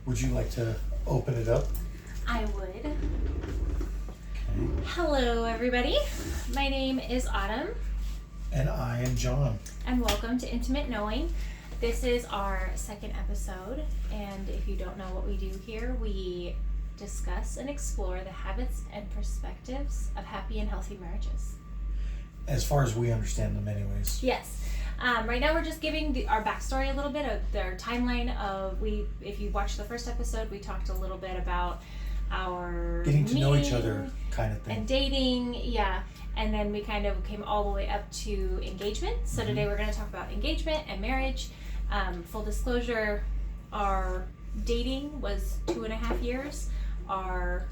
Would you like to open it up? I would. Okay. Hello, everybody. My name is Autumn. And I am John. And welcome to Intimate Knowing. This is our second episode. And if you don't know what we do here, we discuss and explore the habits and perspectives of happy and healthy marriages. As far as we understand them anyways. Yes. Right now we're just giving our backstory a little bit of their timeline of if you watched the first episode, we talked a little bit about our getting to know each other kind of thing. And dating, yeah. And then we kind of came all the way up to engagement. So today we're going to talk about engagement and marriage. Full disclosure, our dating was 2.5 years. Our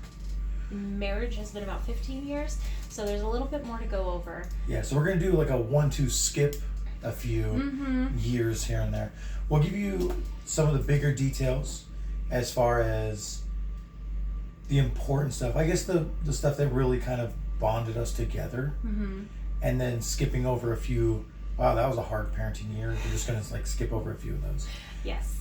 marriage has been about 15 years. So there's a little bit more to go over. Yeah, so we're going to do like a 1-2 skip a few years here and there. We'll give you some of the bigger details as far as the important stuff. I guess the stuff that really kind of bonded us together. And then skipping over a few, wow, that was a hard parenting year. We're just going to like skip over a few of those. Yes.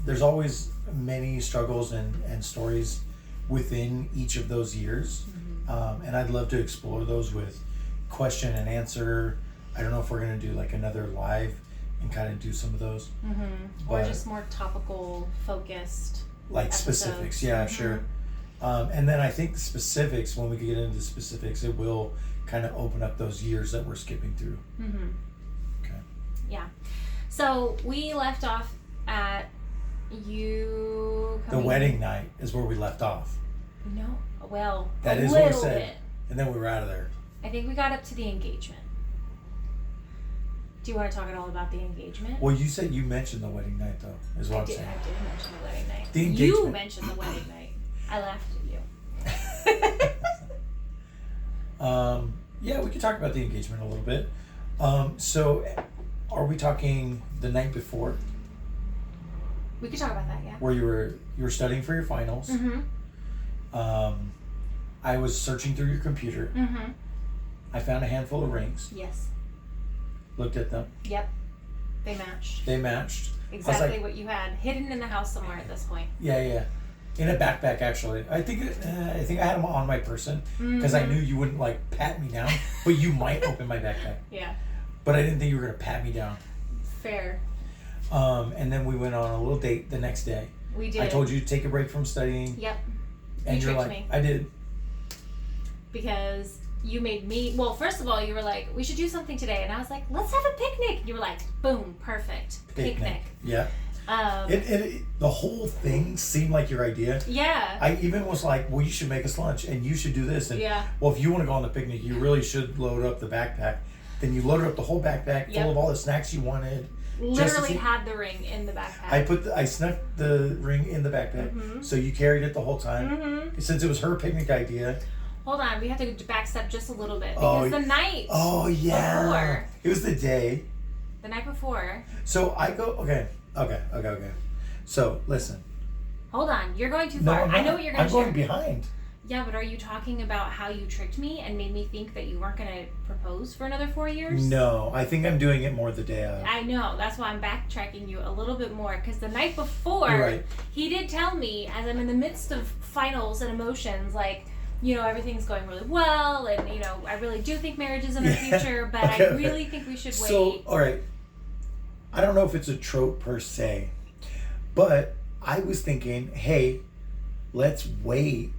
There's always many struggles and stories within each of those years. And I'd love to explore those with question and answer. I don't know if we're going to do like another live and kind of do some of those. Or just more topical focused like episodes. Specifics. Yeah, sure. And then I think specifics, when we get into specifics, it will kind of open up those years that we're skipping through. Okay. Yeah. So we left off at you The wedding night is where we left off. No. Well, that a is what we little said. bit. And then we were out of there. I think we got up to the engagement. Do you want to talk at all about the engagement? Well, you said you mentioned the wedding night, though, is what I'm saying. I did mention the wedding night. The engagement. You mentioned the wedding night. I laughed at you. Yeah, we could talk about the engagement a little bit. So, are we talking the night before? We could talk about that, yeah. Where you were studying for your finals. I was searching through your computer. I found a handful of rings. Yes. Looked at them. Yep. They matched. They matched. Exactly like, what you had hidden in the house somewhere at this point. Yeah. In a backpack, actually. I think I had them on my person because I knew you wouldn't like pat me down, but you might open my backpack. Yeah. But I didn't think you were gonna pat me down. Fair. And then we went on a little date the next day. We did. I told you to take a break from studying. Yep. And you you're tricked like, me. I did. Because you made me, well, first of all, you were like, we should do something today. And I was like, let's have a picnic. You were like, boom, perfect. Picnic. Yeah. The whole thing seemed like your idea. Yeah. I even was like, well, you should make us lunch and you should do this. And well, if you want to go on the picnic, you really should load up the backpack. Then you loaded up the whole backpack full of all the snacks you wanted. Literally had the ring in the backpack. I snuck the ring in the backpack. So you carried it the whole time. Since it was her picnic idea. Hold on, we have to backstep just a little bit because the night before. It was the day. The night before. So I go, okay. So listen. Hold on, you're going too far. I know what you're going to share. I'm going behind. Yeah, but are you talking about how you tricked me and made me think that you weren't going to propose for another 4 years? No, I think I'm doing it more the day of. I know. That's why I'm backtracking you a little bit more. Because the night before, he did tell me, as I'm in the midst of finals and emotions, like, you know, everything's going really well. And, you know, I really do think marriage is in our future. But I really think we should wait. So, all right. I don't know if it's a trope per se. But I was thinking, hey, let's wait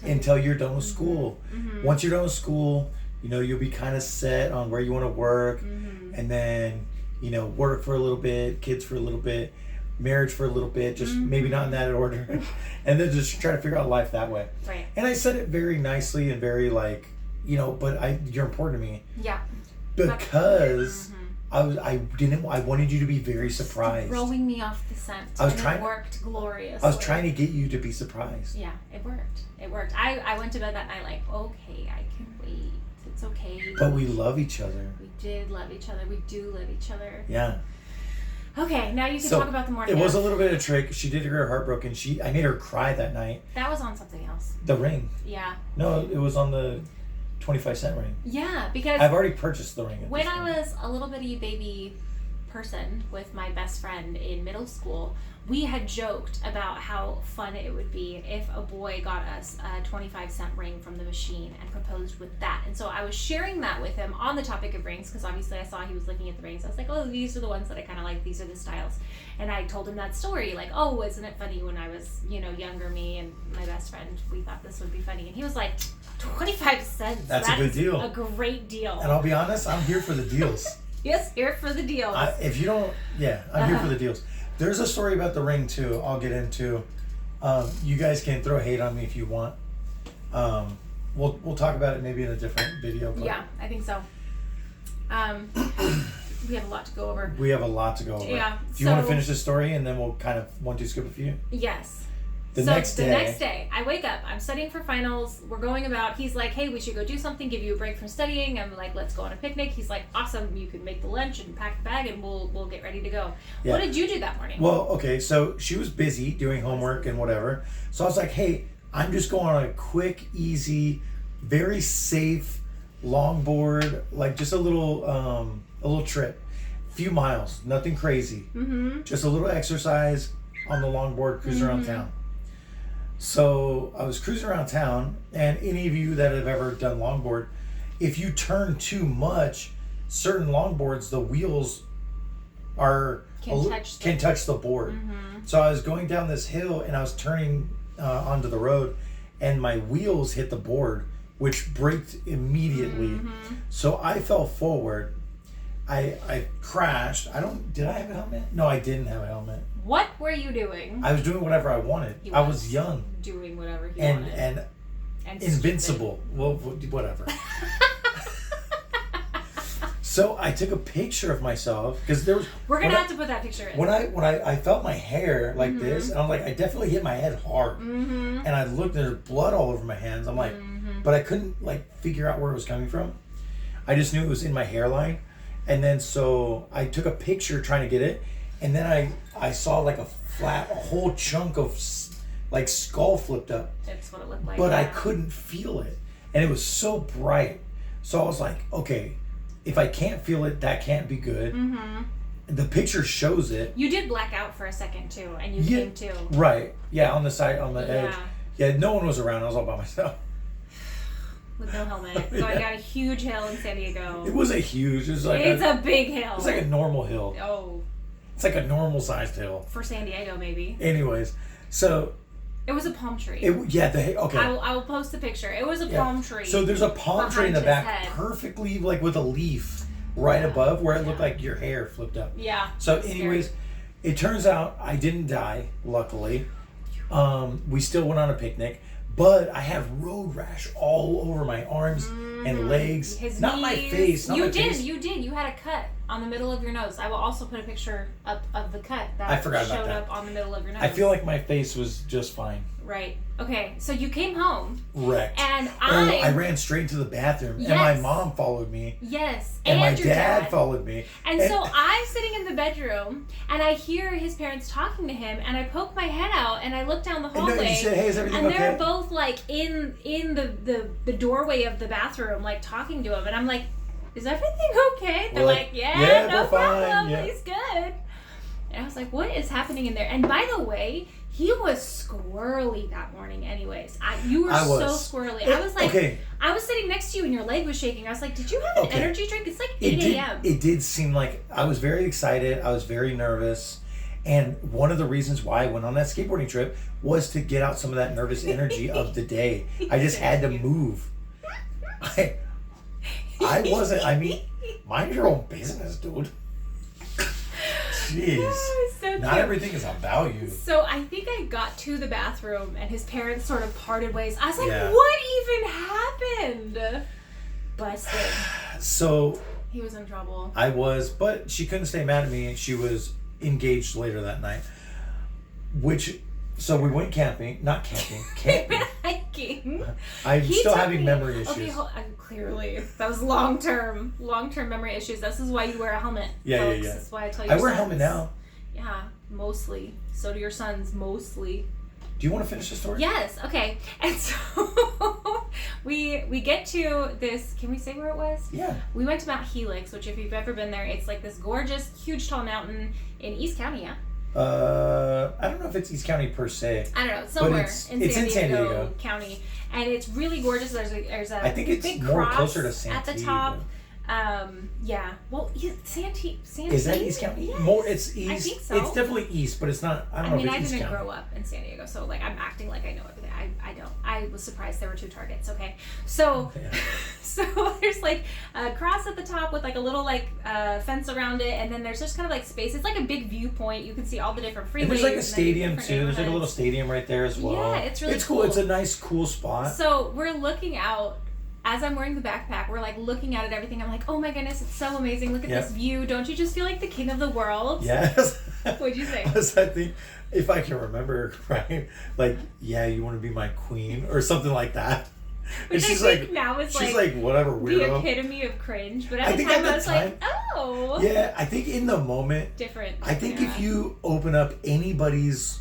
until you're done with school. Once you're done with school, you know, you'll be kind of set on where you want to work. And then, you know, work for a little bit, kids for a little bit, marriage for a little bit, just maybe not in that order. And then just try to figure out life that way. Right. And I said it very nicely and very like, you know, but you're important to me. Yeah. Because I wanted you to be very surprised. Throwing me off the scent. It worked gloriously. I was trying to get you to be surprised. Yeah, it worked. I went to bed that night like, okay, I can wait. It's okay. But we love each other. We did love each other. We do love each other. Yeah. Okay, now you can talk about the morning. It was a little bit of a trick. She did get her heart broken. I made her cry that night. That was on something else. The ring. Yeah. No, it was on the 25-cent ring. Yeah, because I've already purchased the ring. When I was a little bitty baby person with my best friend in middle school, we had joked about how fun it would be if a boy got us a 25-cent ring from the machine and proposed with that. And so I was sharing that with him on the topic of rings, because obviously I saw he was looking at the rings. I was like, oh, these are the ones that I kind of like. These are the styles. And I told him that story, like, oh, isn't it funny when I was, younger, me and my best friend, we thought this would be funny. And he was like, 25 cents. That's a good deal. A great deal. And I'll be honest, I'm here for the deals. Yes, here for the deals. I'm here for the deals. There's a story about the ring too. I'll get into. You guys can throw hate on me if you want. We'll talk about it maybe in a different video. But yeah, I think so. We have a lot to go over. Yeah. Do you want to finish this story and then we'll kind of skip a few? Yes. The next day, I wake up. I'm studying for finals. We're going about. He's like, hey, we should go do something, give you a break from studying. I'm like, let's go on a picnic. He's like, awesome. You can make the lunch and pack the bag and we'll get ready to go. Yeah. What did you do that morning? Well, okay. So she was busy doing homework and whatever. So I was like, hey, I'm just going on a quick, easy, very safe longboard, like just a little trip, few miles, nothing crazy. Mm-hmm. Just a little exercise on the longboard, cruising around town. So I was cruising around town, and any of you that have ever done longboard, if you turn too much, certain longboards, the wheels can touch the board. Mm-hmm. So I was going down this hill, and I was turning onto the road, and my wheels hit the board, which braked immediately. Mm-hmm. So I fell forward. I crashed. Did I have a helmet? No, I didn't have a helmet. What were you doing? I was doing whatever I wanted. I was young. Doing whatever he wanted. And invincible. Well, whatever. So I took a picture of myself because there was. We're gonna have to put that picture in. When I felt my hair like this, and I'm like, I definitely hit my head hard. Mm-hmm. And I looked, there's blood all over my hands. I'm like, but I couldn't figure out where it was coming from. I just knew it was in my hairline. And then so I took a picture trying to get it, and then I saw a whole chunk of skull flipped up. That's what it looked like. But I couldn't feel it, and it was so bright. So I was like, okay, if I can't feel it, that can't be good. Mm-hmm. The picture shows it. You did black out for a second too, and you came to. Right. Yeah, on the side, on the edge. Yeah, no one was around. I was all by myself. With no helmet. Going down a huge hill in San Diego. It wasn't huge. It's a big hill. It's like a normal hill. Oh. It's like a normal sized hill. For San Diego, maybe. Anyways, so. It was a palm tree. Okay. I will post the picture. It was a palm tree. So there's a palm tree in the back, perfectly with a leaf right above where it looked like your hair flipped up. Yeah. So anyways, it turns out I didn't die, luckily. We still went on a picnic. But I have road rash all over my arms and legs. Not my face. You did. You had a cut on the middle of your nose. I will also put a picture up of the cut that showed up on the middle of your nose. I feel like my face was just fine. Right. Okay. So you came home. Wrecked. And I ran straight to the bathroom. Yes. And my mom followed me. Yes. And my dad followed me. And so I'm sitting in the bedroom and I hear his parents talking to him and I poke my head out and I look down the hallway. And you said, hey, is everything okay? And they're both in the doorway of the bathroom talking to him and I'm like, is everything okay? They're like, yeah, no problem. Yeah. He's good. And I was like, what is happening in there? And by the way, he was squirrely that morning anyways. You were so squirrely. I was like, I was sitting next to you and your leg was shaking. I was like, did you have an energy drink? It's like 8 a.m. It did seem like I was very excited. I was very nervous. And one of the reasons why I went on that skateboarding trip was to get out some of that nervous energy of the day. I just had to move. Mind your own business, dude. Jeez. So not everything is about you. So I think I got to the bathroom and his parents sort of parted ways. I was like, what even happened? Busted. So he was in trouble. I was, but she couldn't stay mad at me. She was engaged later that night. So we went camping. Not camping. Camping. Hiking. I'm still having memory issues. Okay, clearly. That was long-term memory issues. This is why you wear a helmet, folks. That's why I tell you. I wear a helmet now. Yeah, mostly. So do your sons, mostly. Do you want to finish the story? Yes. Okay. And so we get to this. Can we say where it was? Yeah. We went to Mount Helix, which if you've ever been there, it's like this gorgeous, huge, tall mountain in East County. Yeah. I don't know if it's East County per se. I don't know, somewhere it's in in San San Diego Diego County, and it's really gorgeous. There's a I think it's big more cross closer to Santee. at the top. Yeah. Well, Santee. Is that East County? Yes. More, it's east. I think so. It's definitely east, but it's not. I don't know if it's East I didn't County. grow up in San Diego, so like I'm acting like I know everything. I don't. I was surprised there were 2 Targets. Okay, so Yeah. so there's like a cross at the top with like a little like fence around it, and then there's just kind of like space. It's like a big viewpoint. You can see all the different freeways. And there's like a and stadium different too. There's like a little neighborhoods. stadium right there as well. Yeah, it's really cool. It's a nice, cool spot. So we're looking out. As I'm wearing the backpack, we're like looking out at everything. I'm like, oh my goodness, it's so amazing. Look at this view. Don't you just feel like the king of the world? Yes. What'd you say? I think, if I can remember right, like, yeah, you want to be my queen or something like that. Which and she's I think like, now is she's like, whatever, the weirdo. epitome of cringe. But I at the think time, at the I was like, oh. Yeah, I think in the moment, Different. I think yeah. if you open up anybody's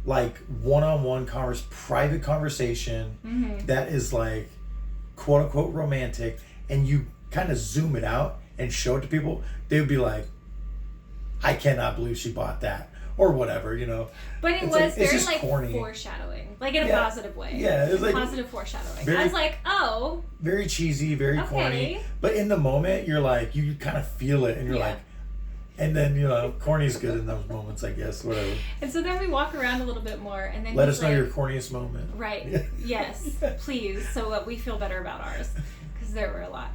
like one-on-one private conversation that is like quote unquote romantic, and you kind of zoom it out and show it to people, they would be like, I cannot believe she bought that or whatever, you know. But it It's was like, it's very just like corny. foreshadowing, like in a Yeah. positive way. Yeah, it was like positive foreshadowing. very- I was like, oh, very cheesy, very corny, but in the moment you're like, you kind of feel it and you're like, and then, you know, corny's good in those moments, I guess, whatever. And so then we walk around a little bit more, and then Let he's us know like, your corniest moment. Right. Yes, please, so that we feel better about ours, because there were a lot.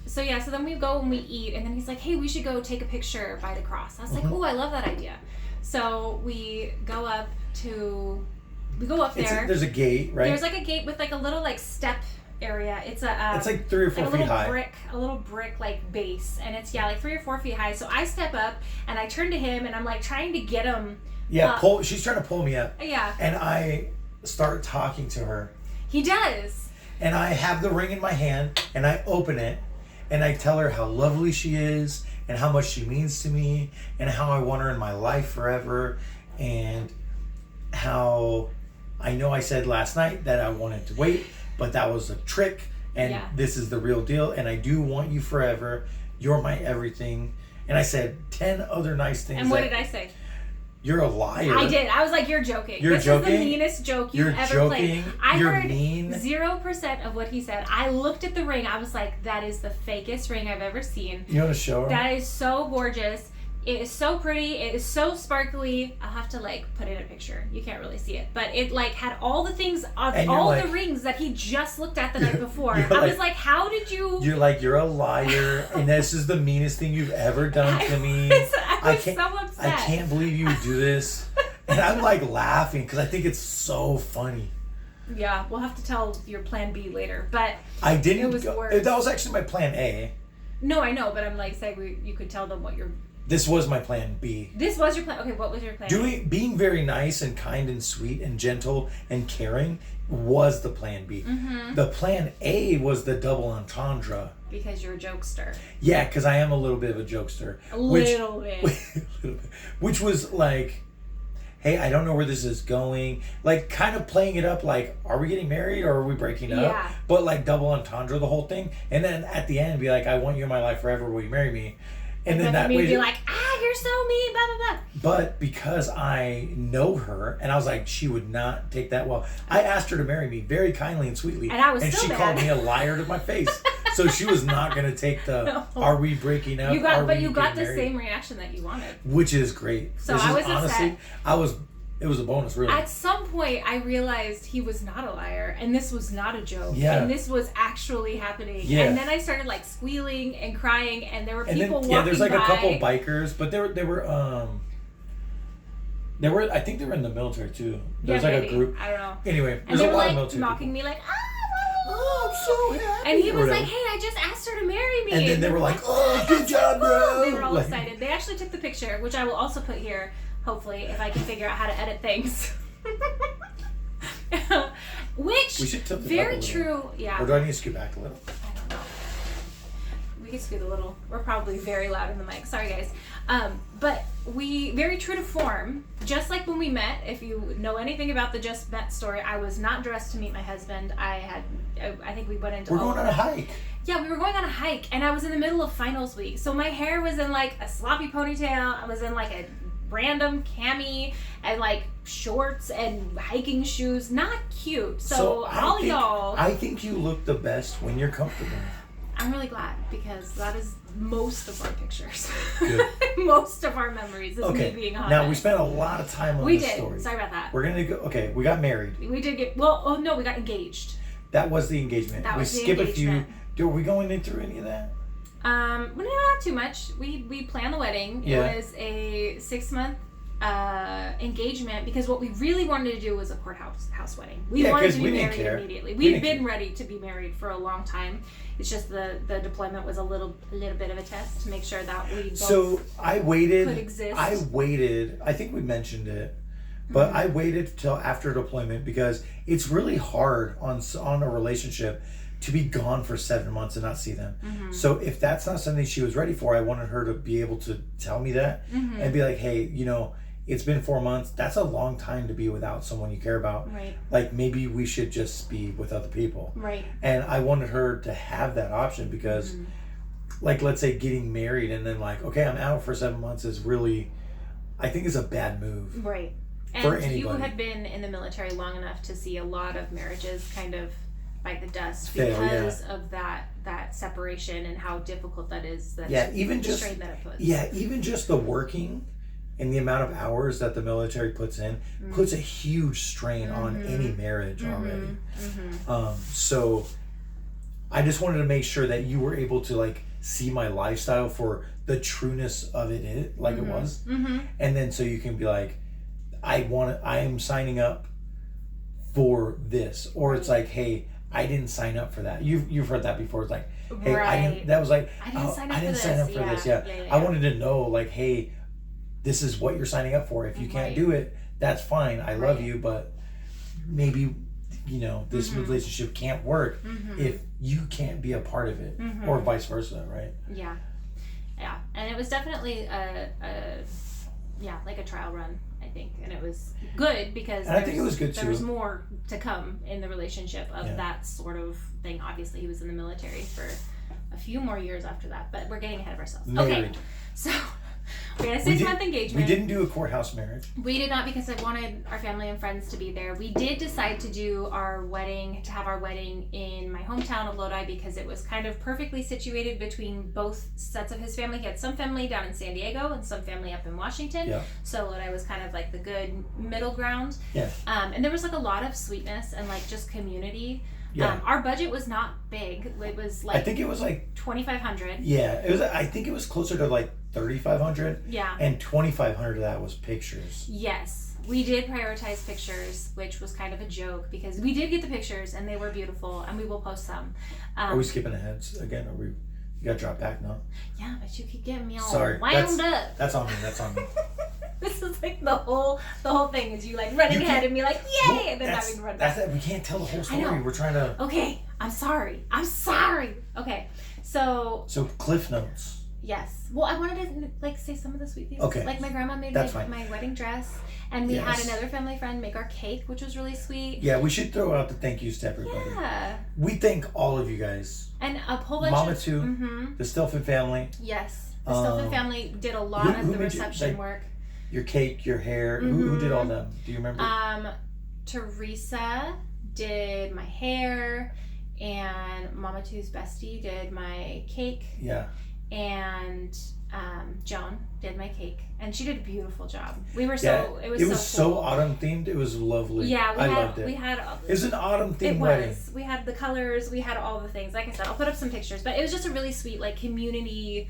So so then we go and we eat, and then he's like, hey, we should go take a picture by the cross. I was like, oh, I love that idea. So we go up there. There's a gate, right? There's like a gate with like a little like step area. It's a it's like 3 or 4 like feet high. a little brick like base, and it's like 3 or 4 feet high. So I step up and I turn to him, and I'm like trying to get him. Yeah, she's trying to pull me up. Yeah. And I start talking to her. He does. And I have the ring in my hand, and I open it, and I tell her how lovely she is, and how much she means to me, and how I want her in my life forever, and how I know I said last night that I wanted to wait, but that was a trick, and this is the real deal, and I do want you forever. You're my everything. And I said 10 other nice things. And what did I say? You're a liar. I did. I was like, you're joking. You're this joking? is the meanest joke you've You're ever joking. played. I You're heard mean. 0% of what he said. I looked at the ring. I was like, that is the fakest ring I've ever seen. You want to show her? That is so gorgeous. It is so pretty. It is so sparkly. I'll have to like put in a picture. You can't really see it, but it like had all the things of all the rings that he just looked at the night before. I was like, how did you? You're like, you're a liar, and this is the meanest thing you've ever done to me. I was so upset. I can't believe you do this. And I'm like laughing because I think it's so funny. Yeah, we'll have to tell your plan B later, but I didn't. It was worse. That was actually my plan A. No, I know, but I'm like saying you could tell them what your. This was my plan B. This was your plan. Okay, what was your plan? Being very nice and kind and sweet and gentle and caring was the plan B. Mm-hmm. The plan A was the double entendre. Because you're a jokester. Yeah, because I am a little bit of a jokester. A little bit. Which was like, hey, I don't know where this is going. Like, kind of playing it up like, are we getting married or are we breaking up? Yeah. But like double entendre the whole thing. And then at the end, be like, I want you in my life forever. Will you marry me? And then that way, be like, you're so mean, blah, blah, blah. But because I know her, and I was like, she would not take that well. I asked her to marry me very kindly and sweetly. And I was and so she mad. called me a liar to my face. So she was not going to take the, No. are we breaking up? You got getting the married? same reaction that you wanted. Which is great. So I was honestly, it was a bonus, really. At some point, I realized he was not a liar, and this was not a joke, Yeah. and this was actually happening. Yeah. And then I started like squealing and crying, and there were people walking there's like by. a couple bikers, but they were I think they were in the military too. There was like maybe. a group. I don't know. Anyway, And there's they a were lot like of military mocking people. me, like, Oh, I'm so happy. and he or was whatever. like, hey, I just asked her to marry me. And then they were like, oh, good job, bro. They were all Like- excited. They actually took the picture, which I will also put here, hopefully, if I can figure out how to edit things. Which, We should tilt it up a very little. true, yeah. Or do I need to scoot back a little? I don't know. We can scoot a little. We're probably very loud in the mic. Sorry, guys. But we, very true to form, just like when we met, if you know anything about the Just Met story, I was not dressed to meet my husband. I think we went into... We're going on a hike. Yeah, we were going on a hike, and I was in the middle of finals week. So my hair was in like a sloppy ponytail. I was in like a random cami and like shorts and hiking shoes. Not cute. So I think you look the best when you're comfortable. I'm really glad, because that is most of our pictures. Good. Most of our memories is me being hot. Now we spent a lot of time on this story. Sorry about that. We're gonna go. Okay, we got married. We did get we got engaged. That was the engagement. That was we the skip engagement. a few. Are we going in through any of that? Well, no, not too much. We planned the wedding. Yeah. It was a 6-month engagement, because what we really wanted to do was a courthouse wedding. We wanted to be married immediately. We'd been ready to be married for a long time. It's just the deployment was a little bit of a test to make sure that we both could exist. I waited. I think we mentioned it, but I waited till after deployment, because it's really hard on a relationship to be gone for 7 months and not see them. Mm-hmm. So if that's not something she was ready for, I wanted her to be able to tell me that and be like, hey, it's been 4 months. That's a long time to be without someone you care about. Right. Like, maybe we should just be with other people. Right. And I wanted her to have that option, because like, let's say getting married and then like, okay, I'm out for 7 months is really, I think is a bad move. Right. For and anybody. You had been in the military long enough to see a lot of marriages kind of bite the dust because of that separation and how difficult that is. Even just the working and the amount of hours that the military puts in puts a huge strain on any marriage already. So I just wanted to make sure that you were able to like see my lifestyle for the trueness of it it was, and then so you can be like, I am signing up for this, or it's like, hey, I didn't sign up for that. You've heard that before. It's like, hey, I didn't sign up for this. Yeah. I wanted to know, like, hey, this is what you're signing up for. If you can't do it, that's fine. I love you, but maybe this relationship can't work if you can't be a part of it, or vice versa, right? Yeah, and it was definitely like a trial run, I think, and it was good because I think it was good too. There was more to come in the relationship of that sort of thing. Obviously, he was in the military for a few more years after that, but we're getting ahead of ourselves. Married. Okay, so we had a 6-month engagement. We didn't do a courthouse marriage. We did not, because I wanted our family and friends to be there. We did decide to have our wedding in my hometown of Lodi, because it was kind of perfectly situated between both sets of his family. He had some family down in San Diego and some family up in Washington. Yeah. So Lodi was kind of like the good middle ground. Yeah. And there was like a lot of sweetness and like just community. Yeah. Our budget was not big. It was like, I think it was like $2,500. Yeah, it was. I think it was closer to like $3,500. Yeah. And $2,500 of that was pictures. Yes, we did prioritize pictures, which was kind of a joke, because we did get the pictures and they were beautiful, and we will post some. Are we skipping ahead again? You got to drop back now. Yeah, but you keep getting me all wound up. That's on me. That's on me. This is like the whole thing is you like running ahead and be like, yay, and then having to run back. We can't tell the whole story. We're trying to. Okay, I'm sorry. Okay, so Cliff Notes. Yes. Well, I wanted to like say some of the sweet things. Okay. Like my grandma made my wedding dress, and we had another family friend make our cake, which was really sweet. Yeah, we should throw out the thank yous to everybody. Yeah. We thank all of you guys. And a whole bunch Mama too. The Stilfen family. Yes. The Stilfen family did a lot of the reception work. Your cake, your hair. Who did all them? Do you remember? Teresa did my hair, and Mama Two's bestie did my cake. Yeah. And Joan did my cake, and she did a beautiful job. It was so autumn themed. It was lovely. Yeah, I loved it. It was an autumn themed wedding. We had the colors. We had all the things. Like I said, I'll put up some pictures. But it was just a really sweet like community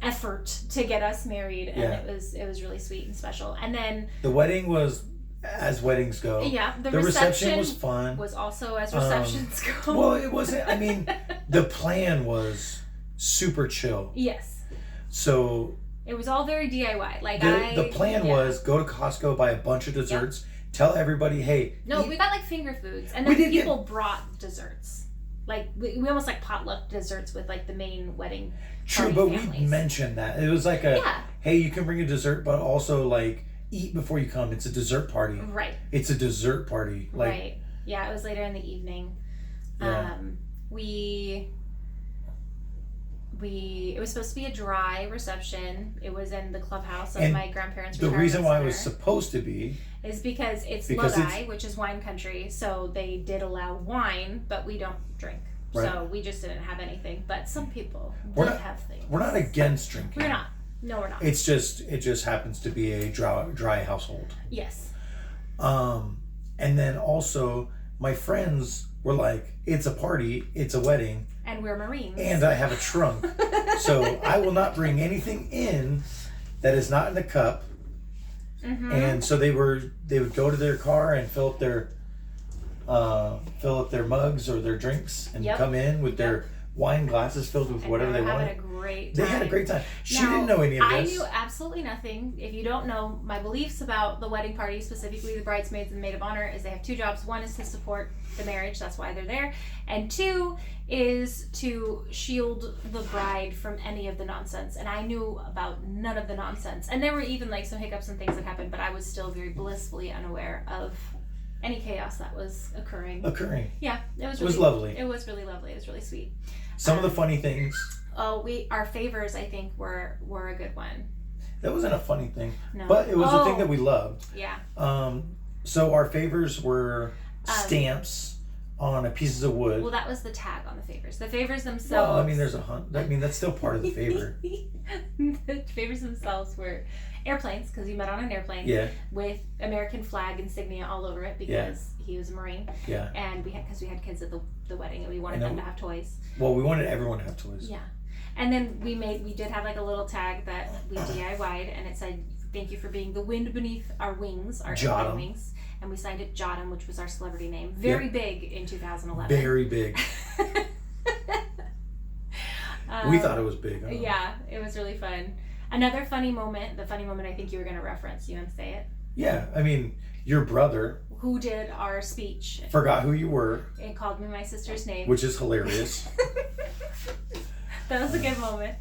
effort to get us married, and it was really sweet and special. And then the wedding was as weddings go. Yeah, the reception was fun. Was also as receptions go. Well, it wasn't. I mean, the plan was super chill. Yes. So it was all very DIY. Like the plan was go to Costco, buy a bunch of desserts, tell everybody, hey. No, we got like finger foods, and then people brought desserts. like we almost like potluck desserts with like the main wedding. True, but we mentioned that it was like hey, you can bring a dessert, but also like eat before you come. It's a dessert party. Right. It's a dessert party. Like, right. Yeah, it was later in the evening. Yeah. It was supposed to be a dry reception. It was in the clubhouse of And my grandparents' the retirement reason why it center. was supposed to be Is because it's Lodi, which is wine country, so they did allow wine, but we don't drink. Right. So we just didn't have anything. But some people We're did not- have things. we're not against drinking. We're not. No, we're not. It just happens to be a dry household. Yes. And then also my friends were like, it's a party, it's a wedding, And we're Marines. and I have a trunk. So I will not bring anything in that is not in a cup. Mm-hmm. And so they would go to their car and fill up their mugs or their drinks and Yep. come in with their wine glasses filled with And whatever they were having wanted. a great time. They had a great time. She Now, didn't know any of I this. knew absolutely nothing. If you don't know, my beliefs about the wedding party, specifically the bridesmaids and the maid of honor, is they have two jobs. One is to support the marriage, that's why they're there. And two is to shield the bride from any of the nonsense. And I knew about none of the nonsense. And there were even like some hiccups and things that happened, but I was still very blissfully unaware of any chaos that was occurring. Yeah, it was lovely. It was really lovely. It was really sweet. Some of the funny things. Oh, our favors, I think, were a good one. That wasn't a funny thing, No. but it was a thing that we loved. Yeah. So our favors were stamps on pieces of wood. Well, that was the tag on the favors. The favors themselves. Well, I mean, there's a hunt. I mean, that's still part of the favor. The favors themselves were airplanes, because you met on an airplane. Yeah. With American flag insignia all over it, because he was a Marine. Yeah. And we had kids at the wedding, and we wanted them to have toys. Well, we wanted everyone to have toys. Yeah. And then we did have like a little tag that we DIY'd, and it said, "Thank you for being the wind beneath our wings, our airplane wings." And we signed it Jotham, which was our celebrity name. Very big in 2011. Very big. We thought it was big. Huh? Yeah, it was really fun. Another funny moment, the funny moment I think you were going to reference. You want to say it? Yeah, I mean, your brother, who did our speech, forgot who you were and called me my sister's name, which is hilarious. That was a good moment.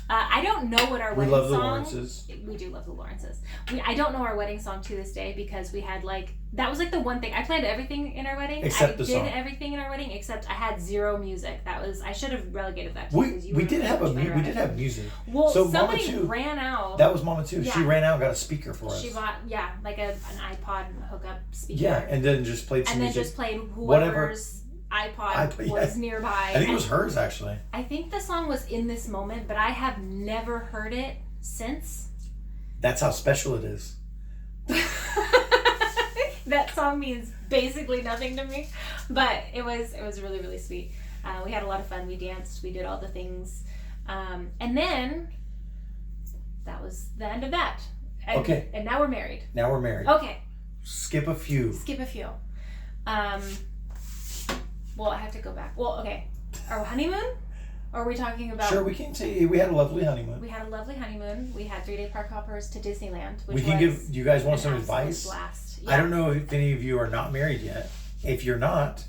I don't know what our wedding song. We love the song. Lawrences. We do love the Lawrences. I don't know our wedding song to this day, because we had that was like the one thing I planned everything in our wedding. Except the song. I did everything in our wedding except I had zero music. I should have relegated that to We did have music. Well, so somebody Mama too, ran out. That was Mama too. Yeah. She ran out and got a speaker for us. She bought like an iPod hookup speaker. Yeah, and then just played some and music. then just played whoever's iPod was nearby. I think it was hers, actually. I think the song was In This Moment, but I have never heard it since. That's how special it is. That song means basically nothing to me, but it was really, really sweet. We had a lot of fun. We danced. We did all the things, and then that was the end of that. And, okay. And now we're married. Okay. Skip a few. Well, I have to go back. Well, okay. Our honeymoon? Or are we talking about... Sure, we can say we had a lovely honeymoon. We had a lovely honeymoon. We had 3-day park hoppers to Disneyland, which we can give... Do you guys want some advice? Blast. Yeah. I don't know if any of you are not married yet. If you're not,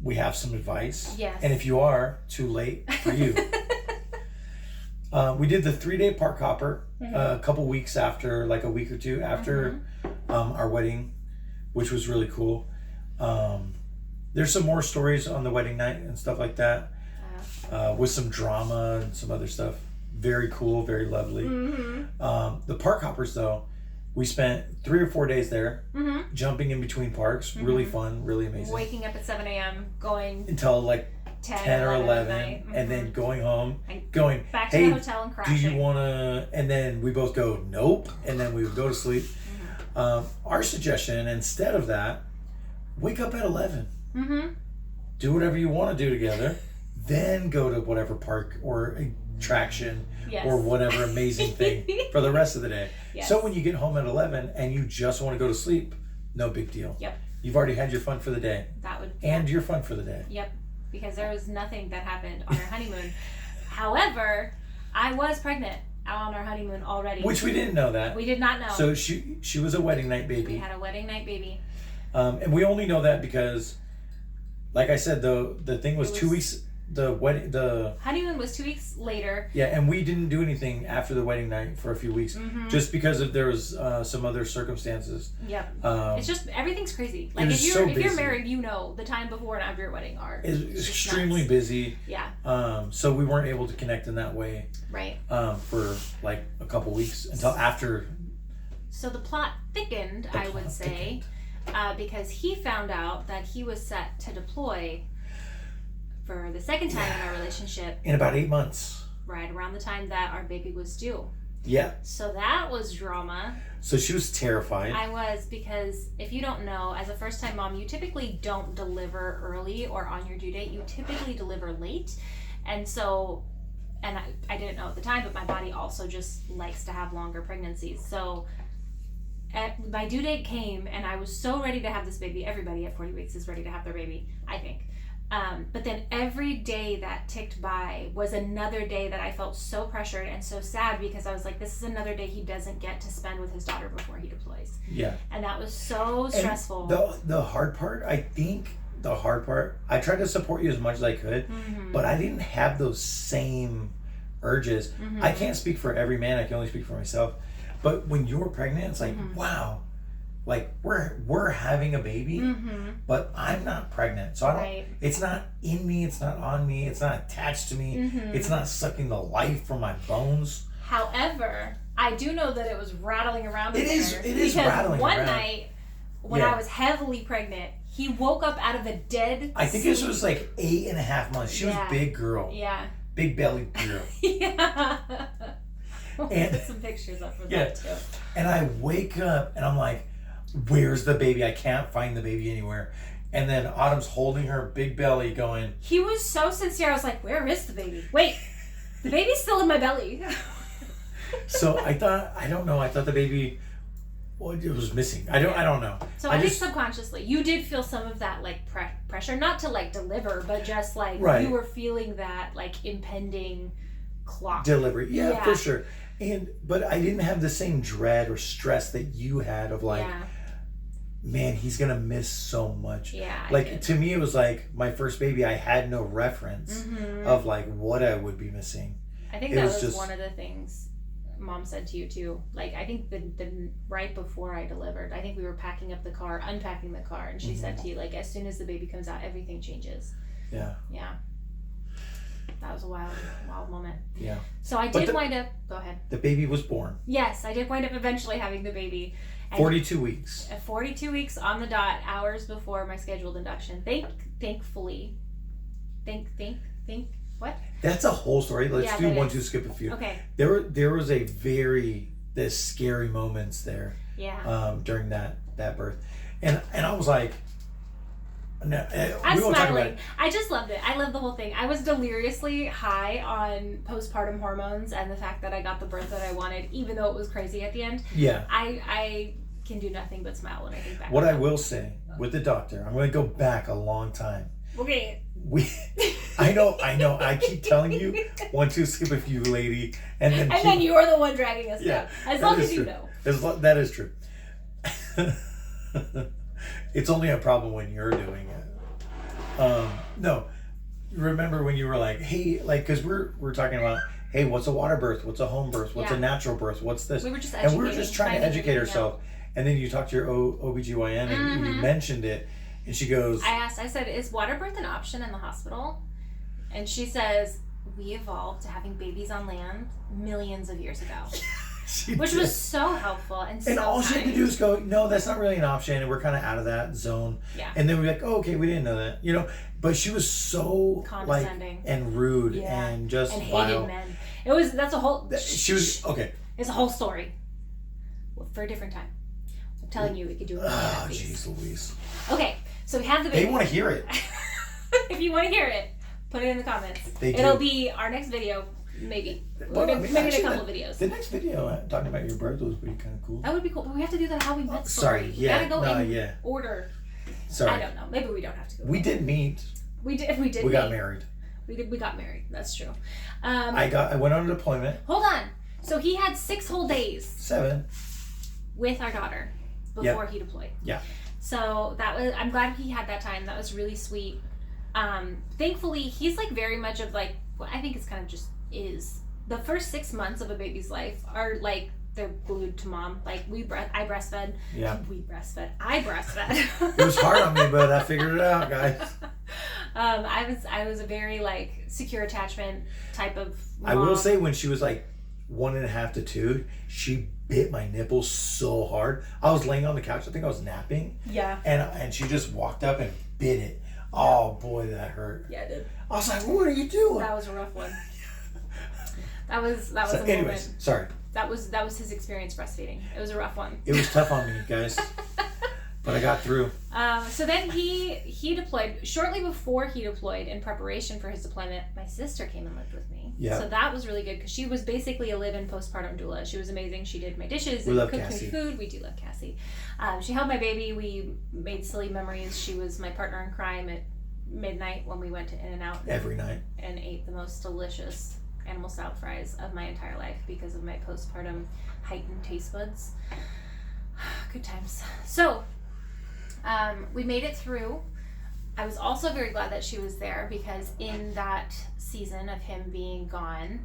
we have some advice. Yes. And if you are, too late for you. We did the 3-day park hopper a couple weeks after, like a week or two after our wedding, which was really cool. There's some more stories on the wedding night and stuff like that, with some drama and some other stuff. Very cool, very lovely. The park hoppers, though, we spent 3 or 4 days there, jumping in between parks. Really fun, really amazing. Waking up at 7 a.m., going until like 10 or 11, and then going home, going back to the hotel and crashing. Do you want to? And then we both go, nope, and then we would go to sleep. Our suggestion, instead of that, wake up at 11. Do whatever you want to do together, then go to whatever park or attraction or whatever amazing thing for the rest of the day. Yes. So when you get home at 11 and you just want to go to sleep, no big deal. Yep. You've already had your fun for the day. And your fun for the day. Yep. Because there was nothing that happened on our honeymoon. However, I was pregnant on our honeymoon already. Which we didn't know that. We did not know. So she was a wedding night baby. We had a wedding night baby. And we only know that because like I said, the thing was 2 weeks. The honeymoon was 2 weeks later. Yeah, and we didn't do anything after the wedding night for a few weeks, just because there was some other circumstances. Yep. It's just everything's crazy. Like if you're married, you know the time before and after your wedding is extremely busy. Yeah. So we weren't able to connect in that way. Right. For like a couple weeks until after. So the plot thickened, I would say, because he found out that he was set to deploy for the second time in our relationship. In about 8 months. Right around the time that our baby was due. Yeah. So that was drama. So she was terrified. I was, because if you don't know, as a first-time mom, you typically don't deliver early or on your due date. You typically deliver late. And so, and I didn't know at the time, but my body also just likes to have longer pregnancies. So my due date came and I was so ready to have this baby. Everybody at 40 weeks is ready to have their baby, I think. But then every day that ticked by was another day that I felt so pressured and so sad, because I was like, this is another day he doesn't get to spend with his daughter before he deploys. Yeah. And that was so stressful. The hard part, I tried to support you as much as I could, but I didn't have those same urges. I can't speak for every man, I can only speak for myself. But when you're pregnant, it's like, wow, like we're having a baby, but I'm not pregnant. So I don't, it's not in me, it's not on me, it's not attached to me, it's not sucking the life from my bones. However, I do know that it was rattling around in there. It is rattling around. One night, when I was heavily pregnant, he woke up out of a dead I think this was like 8.5 months. She was a big girl. Yeah. Big belly girl. Yeah. And put some pictures up for that too. And I wake up and I'm like, where's the baby? I can't find the baby anywhere. And then Autumn's holding her big belly going. He was so sincere. I was like, where is the baby? Wait, the baby's still in my belly. So I thought the baby, well, it was missing. I don't know. So I think subconsciously you did feel some of that like pressure, not to like deliver, but just like you were feeling that like impending clock. Delivery. Yeah, for sure. But I didn't have the same dread or stress that you had of like, man, he's gonna miss so much. Yeah. Like to me, it was like my first baby. I had no reference of like what I would be missing. I think that was just one of the things Mom said to you too. Like I think the right before I delivered, I think we were unpacking the car, and she said to you like, as soon as the baby comes out, everything changes. Yeah. Yeah. That was a wild moment. Yeah. So I did wind up. Go ahead. The baby was born. Yes, I did wind up eventually having the baby. 42 weeks. 42 weeks on the dot, hours before my scheduled induction. Thankfully. What? That's a whole story. Let's do one, two, skip a few. Okay. There was there's scary moments there. Yeah. During that birth, and I was like, no, I'm we won't smiling. talk about it. I just loved it. I loved the whole thing. I was deliriously high on postpartum hormones and the fact that I got the birth that I wanted, even though it was crazy at the end. Yeah. I can do nothing but smile when I think back. What I will say with the doctor, I'm going to go back a long time. Okay. I know. I keep telling you, one, two, skip a few, lady, and then you're the one dragging us down. As long as you know. That is true. It's only a problem when you're doing it. No, remember when you were like, hey, like, because we're talking about, hey, what's a water birth? What's a home birth? What's a natural birth? What's this? We were just trying to educate ourselves. And then you talked to your OBGYN and you mentioned it. And she goes... I said, is water birth an option in the hospital? And she says, we evolved to having babies on land millions of years ago. Which was so helpful and all she had to do is go, no, that's not really an option, and we're kind of out of that zone. Yeah. And then we're like, oh, okay, we didn't know that, you know. But she was so condescending, like, and rude, and just and vile. Hated men. That's a whole. She was okay. It's a whole story for a different time. I'm telling you, we could do it. Oh, jeez, Louise. Okay, so we have the baby. They want to hear it. If you want to hear it, put it in the comments. It'll be our next video. Maybe. Well, maybe a couple of videos. The next video talking about your birth was pretty kind of cool. That would be cool, but we have to do the how we met story. Sorry, yeah. We gotta go in order. Sorry. I don't know. Maybe we don't have to go. We did meet. We did. We got married. We got married. That's true. I went on a deployment. Hold on. So he had 6 whole days. 7. With our daughter before he deployed. Yeah. So I'm glad he had that time. That was really sweet. Thankfully, he's like very much of like, well, I think it's kind of just is. The first 6 months of a baby's life are like, they're glued to mom. Like I breastfed. Yeah. I breastfed. It was hard on me, but I figured it out, guys. I was a very like secure attachment type of mom. I will say when she was like 1.5 to 2, she bit my nipples so hard. I was laying on the couch. I think I was napping. Yeah. And she just walked up and bit it. Oh boy, that hurt. Yeah, it did. I was like, "What are you doing?" That was a rough one. That was So, a anyways, moment. sorry. That was his experience breastfeeding. It was a rough one. It was tough on me, guys, but I got through. So then he deployed. Shortly before he deployed, in preparation for his deployment, my sister came and lived with me. Yeah. So that was really good because she was basically a live-in postpartum doula. She was amazing. She did my dishes We and love cooked Cassie. me food. We do love Cassie. She held my baby. We made silly memories. She was my partner in crime at midnight when we went to In-N-Out Every night. and ate the most delicious animal style fries of my entire life because of my postpartum heightened taste buds. Good times. So we made it through. I was also very glad that she was there because in that season of him being gone,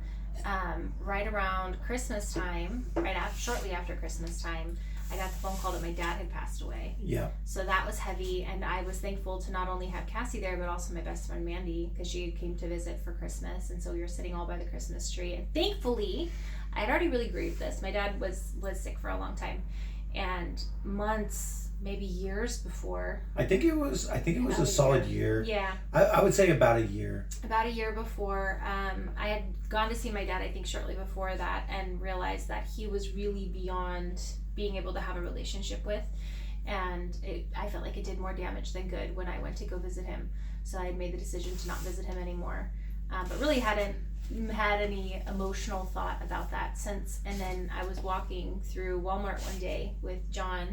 right around Christmas time, shortly after Christmas time, I got the phone call that my dad had passed away. Yeah. So that was heavy, and I was thankful to not only have Cassie there, but also my best friend Mandy, because she came to visit for Christmas, and so we were sitting all by the Christmas tree. And thankfully, I had already really grieved this. My dad was sick for a long time, and months, maybe years before. I think it was a solid year. Yeah. I would say about a year. About a year before, I had gone to see my dad, I think shortly before that, and realized that he was really beyond being able to have a relationship with. And I felt like it did more damage than good when I went to go visit him. So I had made the decision to not visit him anymore. But really hadn't had any emotional thought about that since. And then I was walking through Walmart one day with John,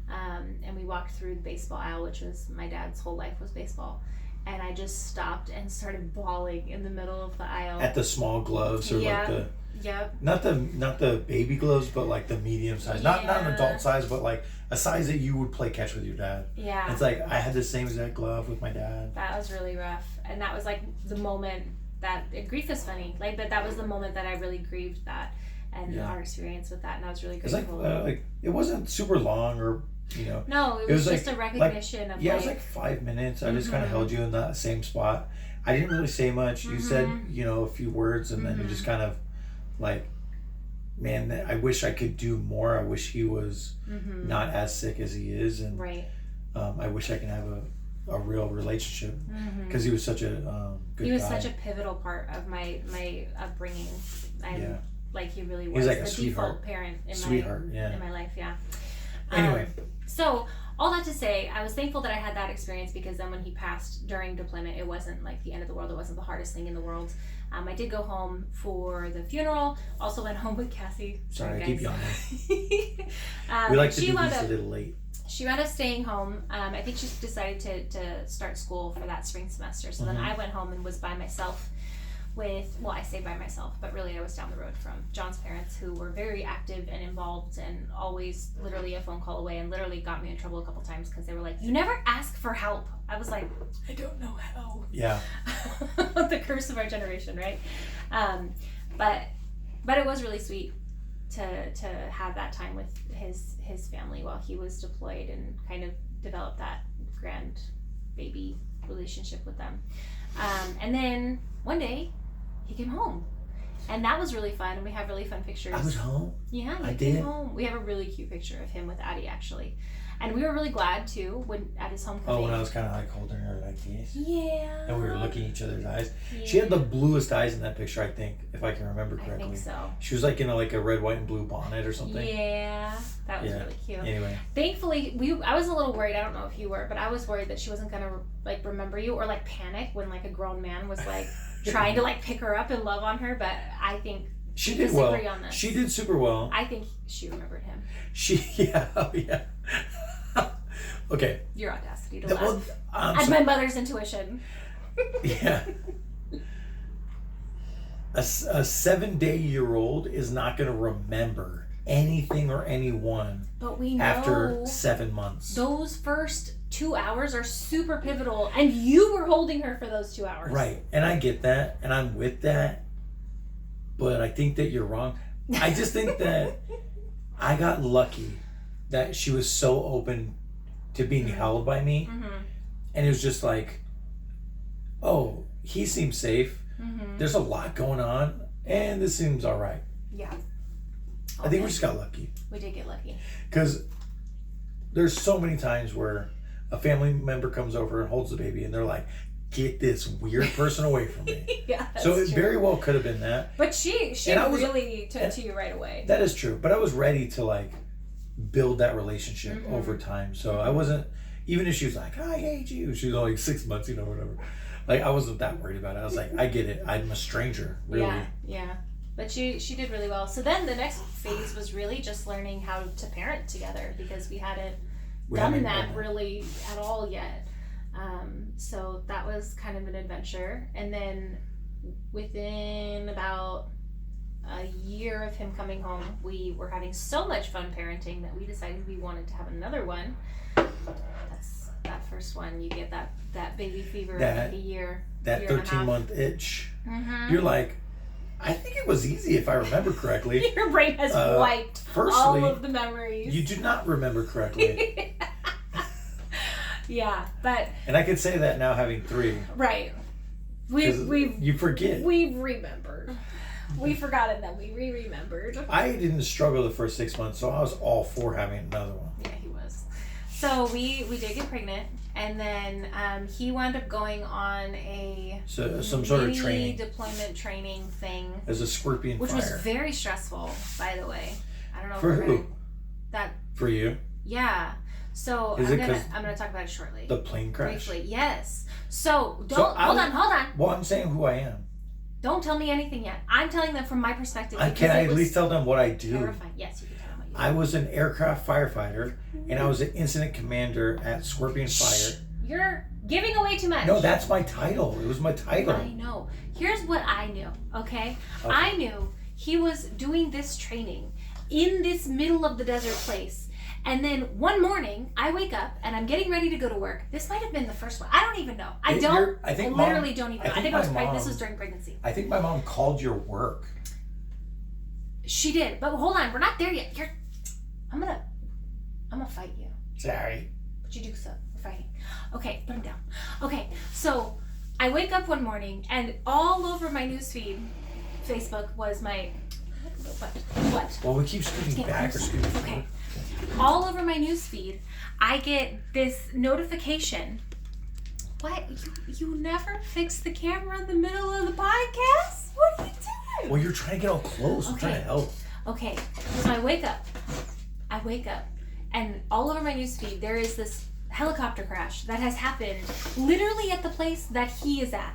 and we walked through the baseball aisle, which was my dad's whole life was baseball. And I just stopped and started bawling in the middle of the aisle. At the small gloves or like the not the baby gloves, but like the medium size. Not an adult size, but like a size that you would play catch with your dad. Yeah. It's like I had the same exact glove with my dad. That was really rough. And that was like the moment that grief is funny. Like that was the moment that I really grieved that and our experience with that, and I was really grateful. It's like it wasn't super long or No, it was just a recognition of it was like 5 minutes. I just kind of held you in that same spot. I didn't really say much. You said a few words, and then you just kind of like, man, I wish I could do more. I wish he was not as sick as he is, and I wish I could have a real relationship because he was such a good guy. He was such a pivotal part of my upbringing. Like he really was. He was like the a sweetheart. default parent in my life. Yeah. Anyway. So all that to say, I was thankful that I had that experience because then when he passed during deployment, it wasn't like the end of the world. It wasn't the hardest thing in the world. I did go home for the funeral. Also went home with Cassie. Sorry, I keep yawning. We like to do these a little late. She wound up staying home. I think she decided to start school for that spring semester. So then I went home and was by myself I say by myself, but really I was down the road from John's parents, who were very active and involved and always literally a phone call away, and literally got me in trouble a couple times because they were like, "You never ask for help." I was like, "I don't know how." Yeah. The curse of our generation, right? But it was really sweet to have that time with his family while he was deployed and kind of develop that grand baby relationship with them. And then one day he came home, and that was really fun, and we have really fun pictures. I was home? Yeah, I he came did? home. We have a really cute picture of him with Addie, actually. And we were really glad, too, when at his homecoming. Oh, when I was kind of like holding her like this? Yeah. And we were looking in each other's eyes. Yeah. She had the bluest eyes in that picture, I think, if I can remember correctly. I think so. She was like in a red, white, and blue bonnet or something. Yeah, that was really cute. Anyway. Thankfully, I was a little worried. I don't know if you were, but I was worried that she wasn't going to like remember you or like panic when like a grown man was like trying to like pick her up and love on her. But I think she did well. On this. She did super well. I think she remembered him. Yeah. Okay. Your audacity to laugh. Well, my mother's intuition. Yeah. A 7-day-old is not going to remember anything or anyone but we know after 7 months. Those first 2 hours are super pivotal, and you were holding her for those 2 hours. Right. And I get that, and I'm with that, but I think that you're wrong. I just think that I got lucky that she was so open to being held by me. Mm-hmm. And it was just like, oh, he seems safe. Mm-hmm. There's a lot going on, and this seems all right. Yeah. I think we just got lucky. We did get lucky. Because there's so many times where a family member comes over and holds the baby, and they're like, get this weird person away from me. Yeah, that's so it true. very well could have been that. But she really took to you right away. That is true. But I was ready to like build that relationship Mm-hmm. over time. So I wasn't, even if she was like, I hate you. She was only like 6 months, whatever. Like, I wasn't that worried about it. I was like, I get it. I'm a stranger, really. Yeah. But she did really well. So then the next phase was really just learning how to parent together, because we hadn't done that really at all yet. So that was kind of an adventure. And then within about a year of him coming home, we were having so much fun parenting that we decided we wanted to have another one. That's that first one. You get that baby fever in a year. That year and a half. 13-month itch. Mm-hmm. You're like, I think it was easy if I remember correctly. Your brain has wiped all of the memories. You do not remember correctly. Yeah, but... And I can say that now having 3. Right. You forget. We've remembered. We forgot it, then we remembered. I didn't struggle the first 6 months, so I was all for having another one. Yeah, he was. So we did get pregnant, and then he wound up going on some sort of training. Deployment training thing. As a scorpion which fire. was very stressful, by the way. I don't know For if who? That. For you? Yeah. So I'm gonna talk about it shortly. The plane crash? Briefly, yes. So hold on. Well, I'm saying who I am. Don't tell me anything yet. I'm telling them from my perspective. Can I at least tell them what I do? Terrifying. Yes, you can tell them what you do. I was an aircraft firefighter, and I was an incident commander at Scorpion Fire. You're giving away too much. No, that's my title. It was my title. I know. Here's what I knew, okay? I knew he was doing this training in this middle of the desert place. And then one morning, I wake up and I'm getting ready to go to work. This might have been the first one. I don't even know. I literally don't even know. I think this was during pregnancy. I think my mom called your work. She did. But hold on, we're not there yet. I'm gonna fight you. Sorry. But you do so. We're fighting. Okay, put him down. Okay, so I wake up one morning and all over my newsfeed, Facebook was my... What? Well, we keep scooting back or scooting forward. Okay. All over my newsfeed, I get this notification. What? You never fix the camera in the middle of the podcast? What are you doing? Well, you're trying to get all close. I'm trying to help. Okay, so I wake up, and all over my newsfeed, there is this helicopter crash that has happened literally at the place that he is at.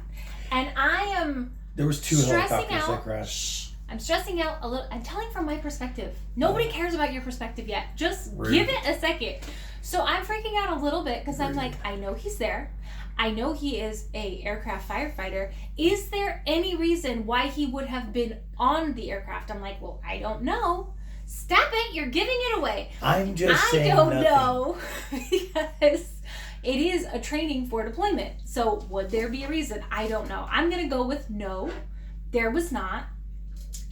And I am There was 2 helicopters that crashed. I'm stressing out a little. I'm telling from my perspective. Nobody cares about your perspective yet. Just Rude. give it a second. So I'm freaking out a little bit because I'm like, I know he's there. I know he is a aircraft firefighter. Is there any reason why he would have been on the aircraft? I'm like, well, I don't know. Stop it. You're giving it away. I'm just saying I don't nothing. know because it is a training for deployment. So would there be a reason? I don't know. I'm going to go with no. There was not.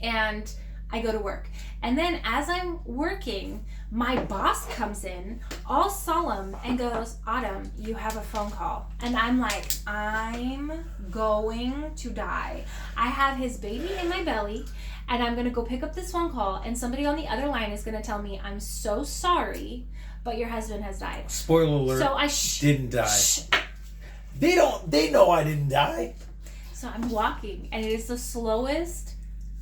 And I go to work. And then as I'm working, my boss comes in all solemn and goes, Autumn, you have a phone call. And I'm like, I'm going to die. I have his baby in my belly and I'm going to go pick up this phone call and somebody on the other line is going to tell me, I'm so sorry, but your husband has died. Spoiler alert. So I didn't die. They know I didn't die. So I'm walking and it is the slowest,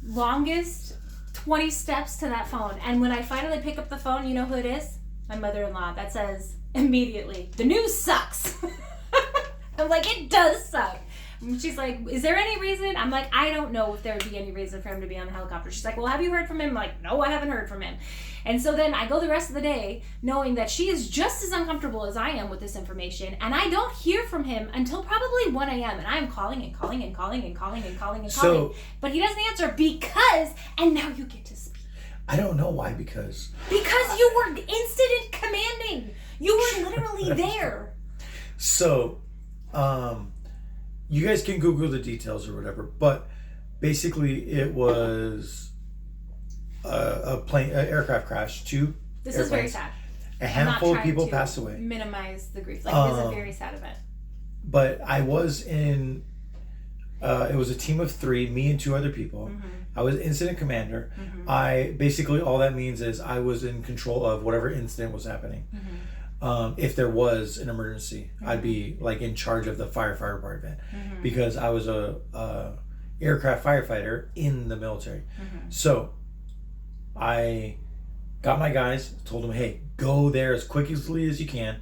longest 20 steps to that phone. And when I finally pick up the phone, you know who it is? My mother-in-law. That says immediately, the news sucks. I'm like, it does suck. And she's like, is there any reason? I'm like, I don't know if there would be any reason for him to be on the helicopter. She's like, well, have you heard from him? I'm like, no, I haven't heard from him. And so then I go the rest of the day knowing that she is just as uncomfortable as I am with this information. And I don't hear from him until probably 1 a.m. And I am calling and calling and calling and calling and calling and calling. But he doesn't answer because, and now you get to speak. I don't know why, because you were incident commanding. You were literally there. So, you guys can Google the details or whatever, but basically it was an aircraft crash. This is very sad. A handful of people passed away. Minimize the grief. Like, it is a very sad event. But I was in. It was a team of 3, me and 2 other people. I was incident commander. I basically, all that means is I was in control of whatever incident was happening. If there was an emergency, I'd be like in charge of the firefighter department because I was a aircraft firefighter in the military. So I got my guys, told them, hey, go there as quickly as you can.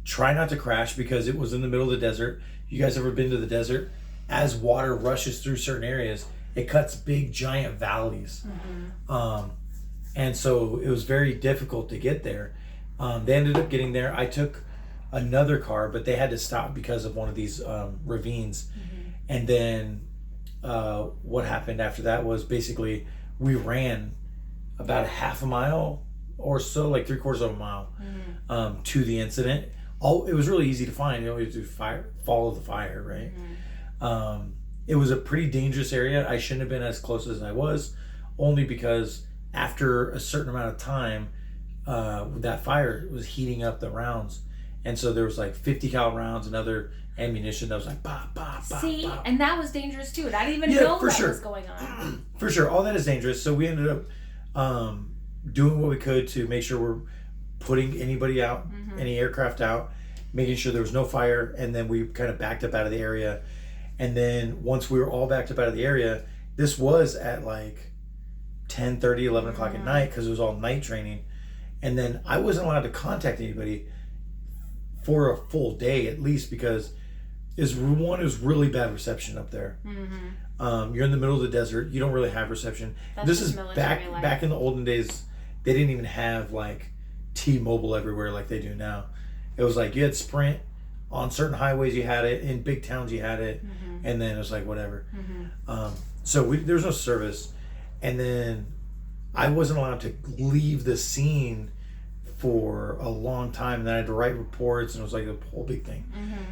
Try not to crash because it was in the middle of the desert. You guys ever been to the desert? As water rushes through certain areas, it cuts big giant valleys. And so it was very difficult to get there. They ended up getting there. I took another car, but they had to stop because of one of these ravines. And then what happened after that was basically we ran about a half a mile or so, like 3/4 of a mile to the incident. It was really easy to find. You know, you have to follow the fire, right? It was a pretty dangerous area. I shouldn't have been as close as I was, only because after a certain amount of time, that fire was heating up the rounds, and so there was like 50 cal rounds and other ammunition that was like bah, bah, bah, See, bah. And that was dangerous too. And I didn't even know that was going on. For sure, all that is dangerous. So we ended up doing what we could to make sure we're putting anybody out, any aircraft out, making sure there was no fire, and then we kind of backed up out of the area. And then once we were all backed up out of the area, this was at like 10:30, 11 o'clock at night because it was all night training. And then I wasn't allowed to contact anybody for a full day at least because it was really bad reception up there. You're in the middle of the desert. You don't really have reception. This is back in the olden days. They didn't even have like T-Mobile everywhere like they do now. It was like you had Sprint on certain highways. You had it in big towns. You had it, and then it was like whatever. So there was no service, and then I wasn't allowed to leave the scene for a long time. And then I had to write reports, and it was like a whole big thing.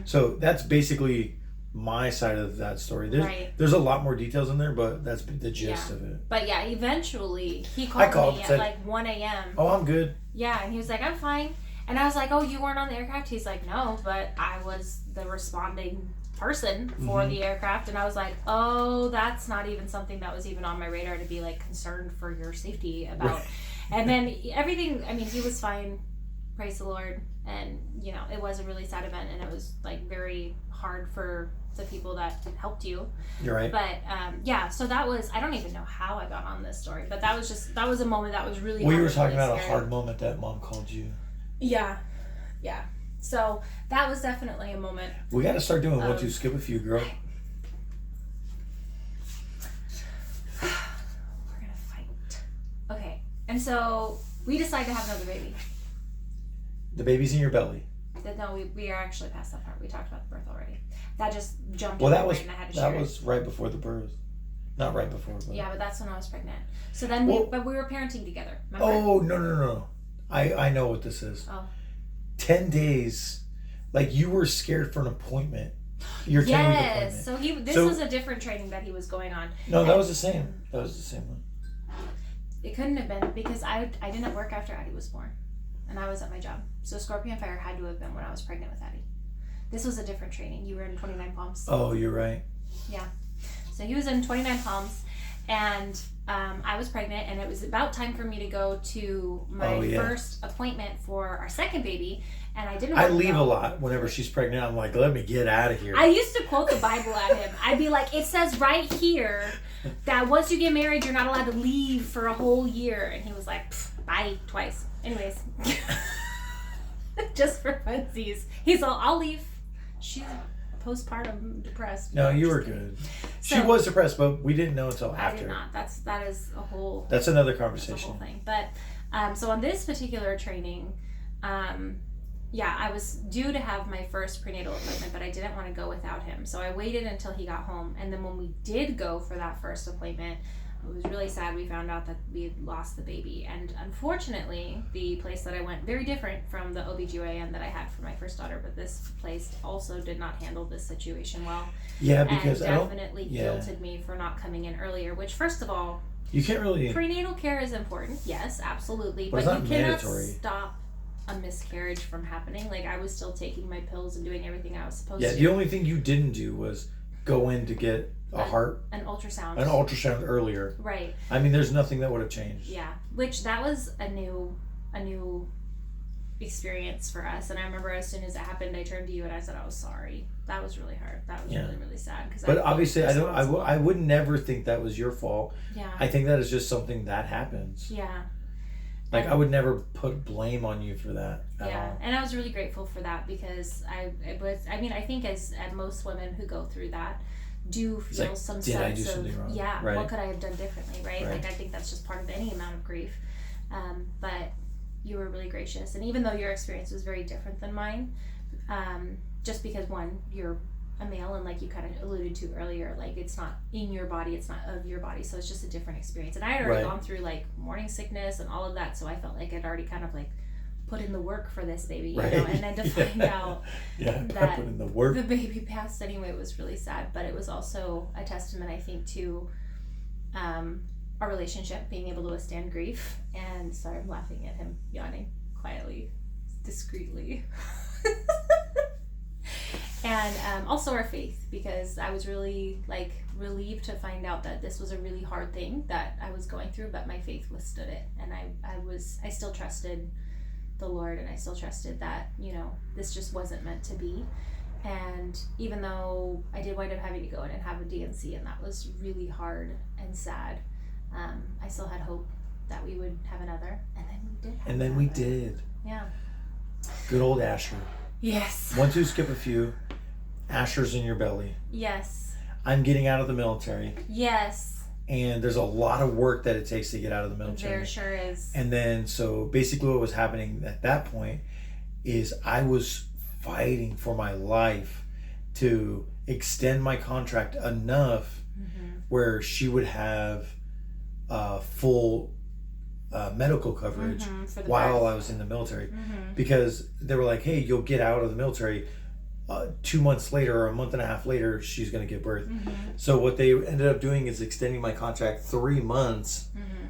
So that's basically my side of that story. There's a lot more details in there, but that's the gist of it. But yeah, eventually he called me at like 1 a.m. Oh, I'm good. Yeah, and he was like, I'm fine. And I was like, oh, you weren't on the aircraft? He's like, no, but I was the responding person for the aircraft. And I was like, oh, that's not even something that was even on my radar to be like concerned for your safety about. And then everything, I mean, he was fine, praise the Lord. And, you know, it was a really sad event, and it was like very hard for the people that helped you. You're right. But yeah, so that was, I don't even know how I got on this story, but that was a moment that was really We hard. were talking about a hard moment that Mom called you. Yeah. So that was definitely a moment. We got to start doing 1, 2, skip a few, girl. We're gonna fight. Okay, and so we decided to have another baby. The baby's in your belly. No, we are actually past that part. We talked about the birth already. That just jumped. Well, that was and I had to share was right before the birth. Not right before. But... Yeah, but that's when I was pregnant. So then, we were parenting together. Remember? Oh no! I know what this is. Oh. 10 days, like you were scared for an appointment. Your 10-week appointment. So this was a different training that he was going on. No, that was the same. That was the same one. It couldn't have been because I didn't work after Addie was born, and I was at my job. So Scorpion Fire had to have been when I was pregnant with Addie. This was a different training. You were in 29 Palms. Oh, you're right. Yeah. So he was in 29 Palms, and I was pregnant, and it was about time for me to go to my first appointment for our second baby, and I didn't want to leave a lot whenever she's pregnant. I'm like, let me get out of here. I used to quote the Bible at him. I'd be like, it says right here that once you get married, you're not allowed to leave for a whole year. And he was like, bye, twice. Anyways. Just for funsies. He's all, I'll leave. She's postpartum depressed. No, you were good. She was depressed, but we didn't know until after. I did not. That is a whole. That's another conversation. That's a whole thing. But so on this particular training, I was due to have my first prenatal appointment, but I didn't want to go without him. So I waited until he got home, and then when we did go for that first appointment, It was really sad. We found out that we had lost the baby. And unfortunately, the place that I went, very different from the OBGYN that I had for my first daughter, but this place also did not handle this situation well. Yeah, because and definitely guilted me for not coming in earlier, which, first of all, you can't really... Prenatal care is important, yes, absolutely. But you it's not cannot mandatory. Stop a miscarriage from happening. Like, I was still taking my pills and doing everything I was supposed to. Yeah, the only thing you didn't do was go in to get an ultrasound. An ultrasound earlier. Right. I mean, there's nothing that would have changed. Yeah, which that was a new experience for us. And I remember as soon as it happened, I turned to you and I said I was sorry. That was really hard. That was really, really sad. But obviously, I would never think that was your fault. Yeah. I think that is just something that happens. Yeah. Like, I would never put blame on you for that at all. And I was really grateful for that because I think as most women who go through that do feel like, some did sense I do something wrong? Right. What could I have done differently, right? Like, I think that's just part of any amount of grief. But you were really gracious. And even though your experience was very different than mine, just because, one, you're a male, and like you kind of alluded to earlier, like, it's not in your body, it's not of your body, so it's just a different experience. And I had already gone through like morning sickness and all of that, so I felt like I'd already kind of like put in the work for this baby, you know, and then to find out that put in the work. The baby passed anyway was really sad. But it was also a testament, I think, to our relationship being able to withstand grief. And sorry, I'm laughing at him yawning quietly, discreetly. And also our faith, because I was really like relieved to find out that this was a really hard thing that I was going through, but my faith withstood it. And I still trusted the Lord, and I still trusted that, you know, this just wasn't meant to be. And even though I did wind up having to go in and have a D&C, and that was really hard and sad, I still had hope that we would have another. And then we did. And then we did. Yeah. Good old Asher. Yes. 1, 2, skip a few. Asher's in your belly. Yes. I'm getting out of the military. Yes. And there's a lot of work that it takes to get out of the military. There sure is. And then, so basically what was happening at that point is I was fighting for my life to extend my contract enough where she would have full medical coverage while I was in the military. Because they were like, hey, you'll get out of the military 2 months later or a month and a half later, she's going to give birth. So what they ended up doing is extending my contract 3 months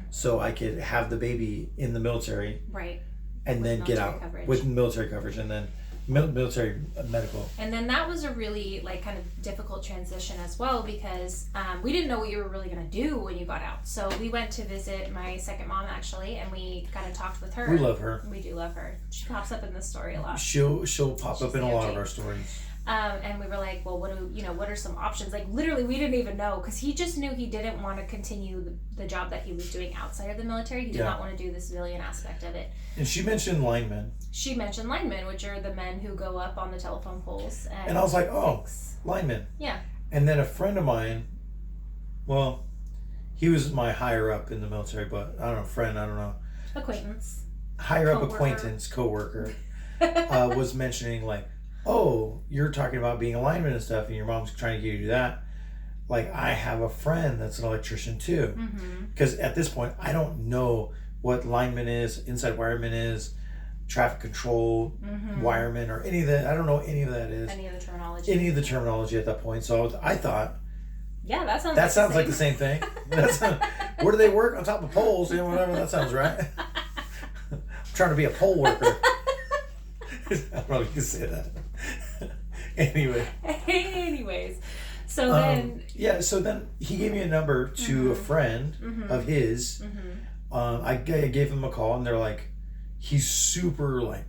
so I could have the baby in the military. Right. And then get out with military coverage, and then military medical. And then that was a really like kind of difficult transition as well, because we didn't know what you were really going to do when you got out. So we went to visit my second mom, actually, and we kind of talked with her. We love her. We do love her. She pops up in the story a lot. She'll pop up in a lot of our stories. And we were like, well, what are some options? Like, literally, we didn't even know, because he just knew he didn't want to continue the job that he was doing outside of the military. He did not want to do the civilian aspect of it. And she mentioned linemen. She mentioned linemen, which are the men who go up on the telephone poles. And I was like, oh, linemen. Yeah. And then a friend of mine, well, he was my higher up in the military, but I don't know. Acquaintance. Higher up acquaintance, co-worker, was mentioning like, oh, you're talking about being a lineman and stuff, and your mom's trying to get you to do that. Like, I have a friend that's an electrician too. Because at this point, I don't know what lineman is, inside wireman is, traffic control, wireman, or any of that. I don't know any of that is. Any of the terminology. At that point. So I thought, yeah, that sounds like the same thing. Where do they work? On top of poles, whatever. That sounds right. I'm trying to be a pole worker. I probably can say that. Anyways, so then so then he gave me a number to a friend of his. I gave him a call, and they're like, he's super like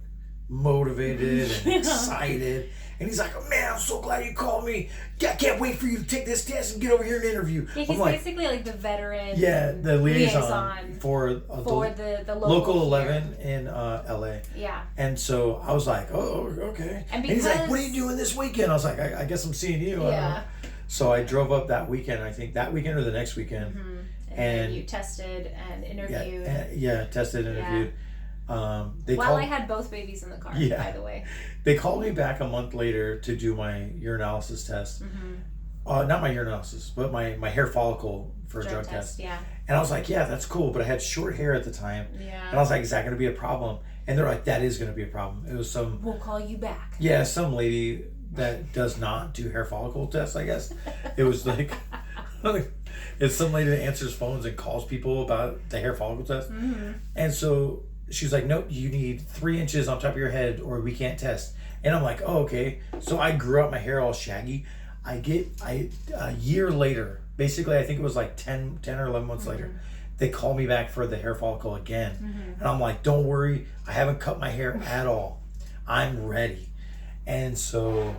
motivated and excited, and he's like, oh, man, I'm so glad you called me. I can't wait for you to take this test and get over here and interview. Yeah, he's basically like the veteran. Yeah, the liaison for the local 11 in LA. Yeah. And so I was like, oh, okay. And he's like, what are you doing this weekend? I was like, I guess I'm seeing you. Yeah. So I drove up that weekend, I think that weekend or the next weekend. And you tested and interviewed. Tested and interviewed. I had both babies in the car, by the way. They called me back a month later to do my urinalysis test. not my urinalysis, but my hair follicle for a drug test. Yeah. And I was like, yeah, that's cool. But I had short hair at the time. Yeah. And I was like, is that going to be a problem? And they're like, that is going to be a problem. It was some... We'll call you back. Yeah, some lady that does not do hair follicle tests, I guess. It was like... it's some lady that answers phones and calls people about the hair follicle test. Mm-hmm. And so she was like, nope, you need 3 inches on top of your head or we can't test. And I'm like, oh, okay. So I grew out my hair all shaggy. A year later, basically, I think it was like 10 or 11 months later, they call me back for the hair follicle again. And I'm like, don't worry, I haven't cut my hair at all. I'm ready. And so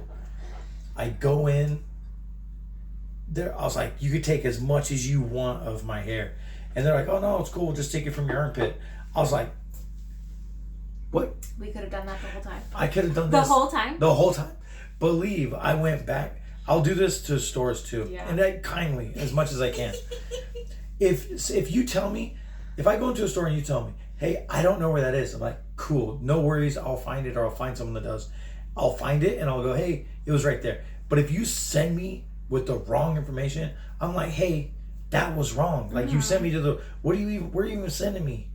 I go in there. I was like, you could take as much as you want of my hair. And they're like, oh no, it's cool, just take it from your armpit. I was like, what? We could have done that the whole time. I could have done this the whole time. The whole time. Believe I went back. I'll do this to stores too, and that kindly, as much as I can. If you tell me, if I go into a store and you tell me, hey, I don't know where that is, I'm like, cool, no worries, I'll find it, or I'll find someone that does. I'll find it and I'll go, hey, it was right there. But if you send me with the wrong information, I'm like, hey, that was wrong. Like you sent me to the, where are you even sending me?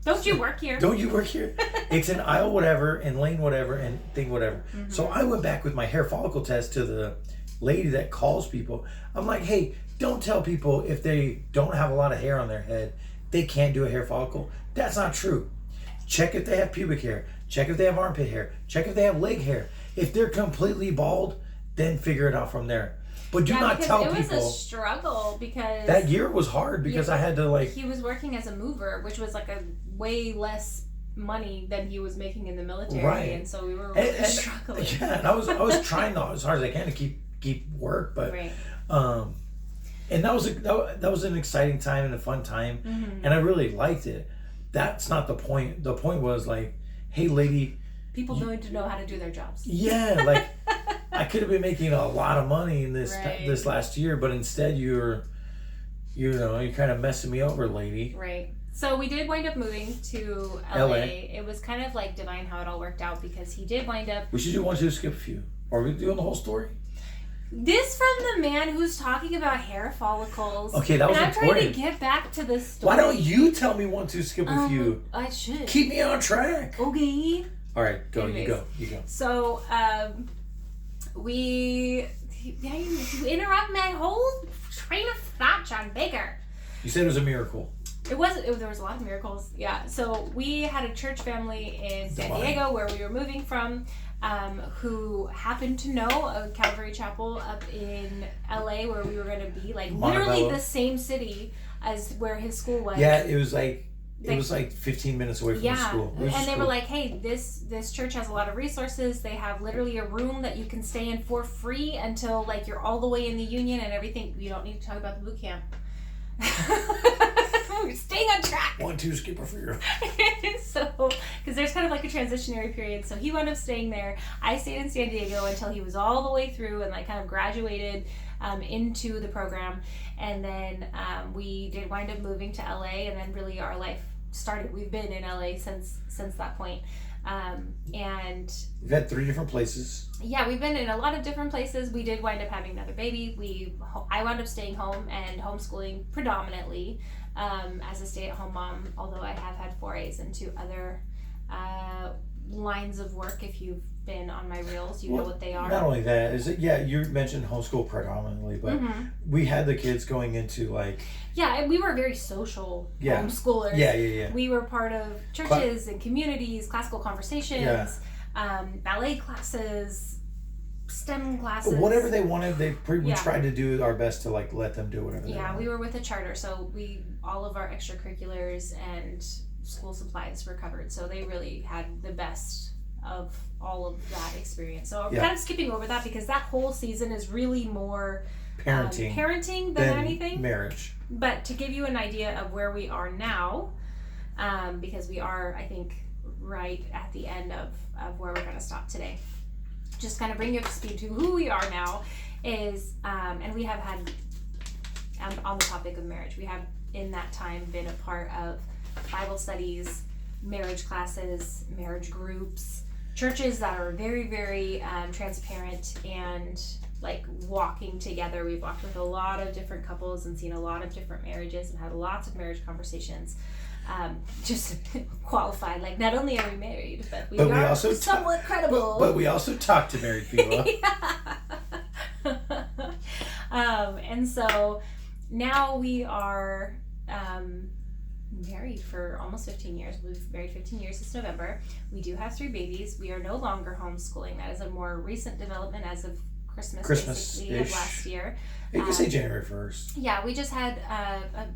Don't you work here? Don't you work here? It's in aisle whatever, and lane whatever, and thing whatever. So I went back with my hair follicle test to the lady that calls people. I'm like, hey, don't tell people if they don't have a lot of hair on their head, they can't do a hair follicle. That's not true. Check if they have pubic hair. Check if they have armpit hair. Check if they have leg hair. If they're completely bald, then figure it out from there. But do not tell people. It was a struggle because that year was hard because I had to like. He was working as a mover, which was like a way less money than he was making in the military, right? And so we were really struggling. Yeah, and I was trying as hard as I can to keep work, but and that was an exciting time and a fun time, and I really liked it. That's not the point. The point was like, hey, lady, people need to know how to do their jobs. Yeah, like I could have been making a lot of money in this last year, but instead you're kind of messing me over, lady. Right. So we did wind up moving to LA. It was kind of like divine how it all worked out because he did wind up. We should do 1, 2, skip a few. Are we doing the whole story? This from the man who's talking about hair follicles. Okay, that was important. I'm trying to get back to this story. Why don't you tell me 1, 2, skip a few? I should. Keep me on track. Okay. All right, go. Anyways, You go. So, you interrupt my whole train of thought, John Baker. You said it was a miracle. There was a lot of miracles. Yeah. So we had a church family in San Diego where we were moving from, who happened to know a Calvary Chapel up in LA where we were going to be, like literally the same city as where his school was. Yeah, it was like 15 minutes away from the school. And they were like, hey, this church has a lot of resources. They have literally a room that you can stay in for free until like you're all the way in the union and everything. You don't need to talk about the boot camp. We're staying on track. 1, 2, skip a few. So, because there's kind of like a transitionary period. So he wound up staying there. I stayed in San Diego until he was all the way through and like kind of graduated into the program. And then we did wind up moving to LA, and then really our life started. We've been in LA since that point. And we've had 3 different places. Yeah, we've been in a lot of different places. We did wind up having another baby. I wound up staying home and homeschooling predominantly as a stay-at-home mom, although I have had forays into other lines of work. If you've been on my reels, you know what they are. Not only that, you mentioned homeschool predominantly, but we had the kids going into like... Yeah, and we were very social homeschoolers. Yeah. We were part of churches and communities, classical conversations, ballet classes, STEM classes. Whatever they wanted, we tried to do our best to like let them do whatever they wanted. Yeah, we were with a charter, so all of our extracurriculars and school supplies were covered, so they really had the best of all of that experience. So I'm kind of skipping over that because that whole season is really more parenting than anything. Marriage. But to give you an idea of where we are now, because we are, I think, right at the end of where we're going to stop today. Just kind of bring you up to speed to who we are now is, and we have had, on the topic of marriage, we have in that time been a part of Bible studies, marriage classes, marriage groups, churches that are very, very transparent and like walking together. We've walked with a lot of different couples and seen a lot of different marriages and had lots of marriage conversations. Just qualified, like not only are we married, but we are also somewhat credible. But we also talk to married people. And so now we are married for almost 15 years. We've been married 15 years this November. We do have 3 babies. We are no longer homeschooling. That is a more recent development as of Christmas basically of last year. You can say January 1st. Yeah, we just had a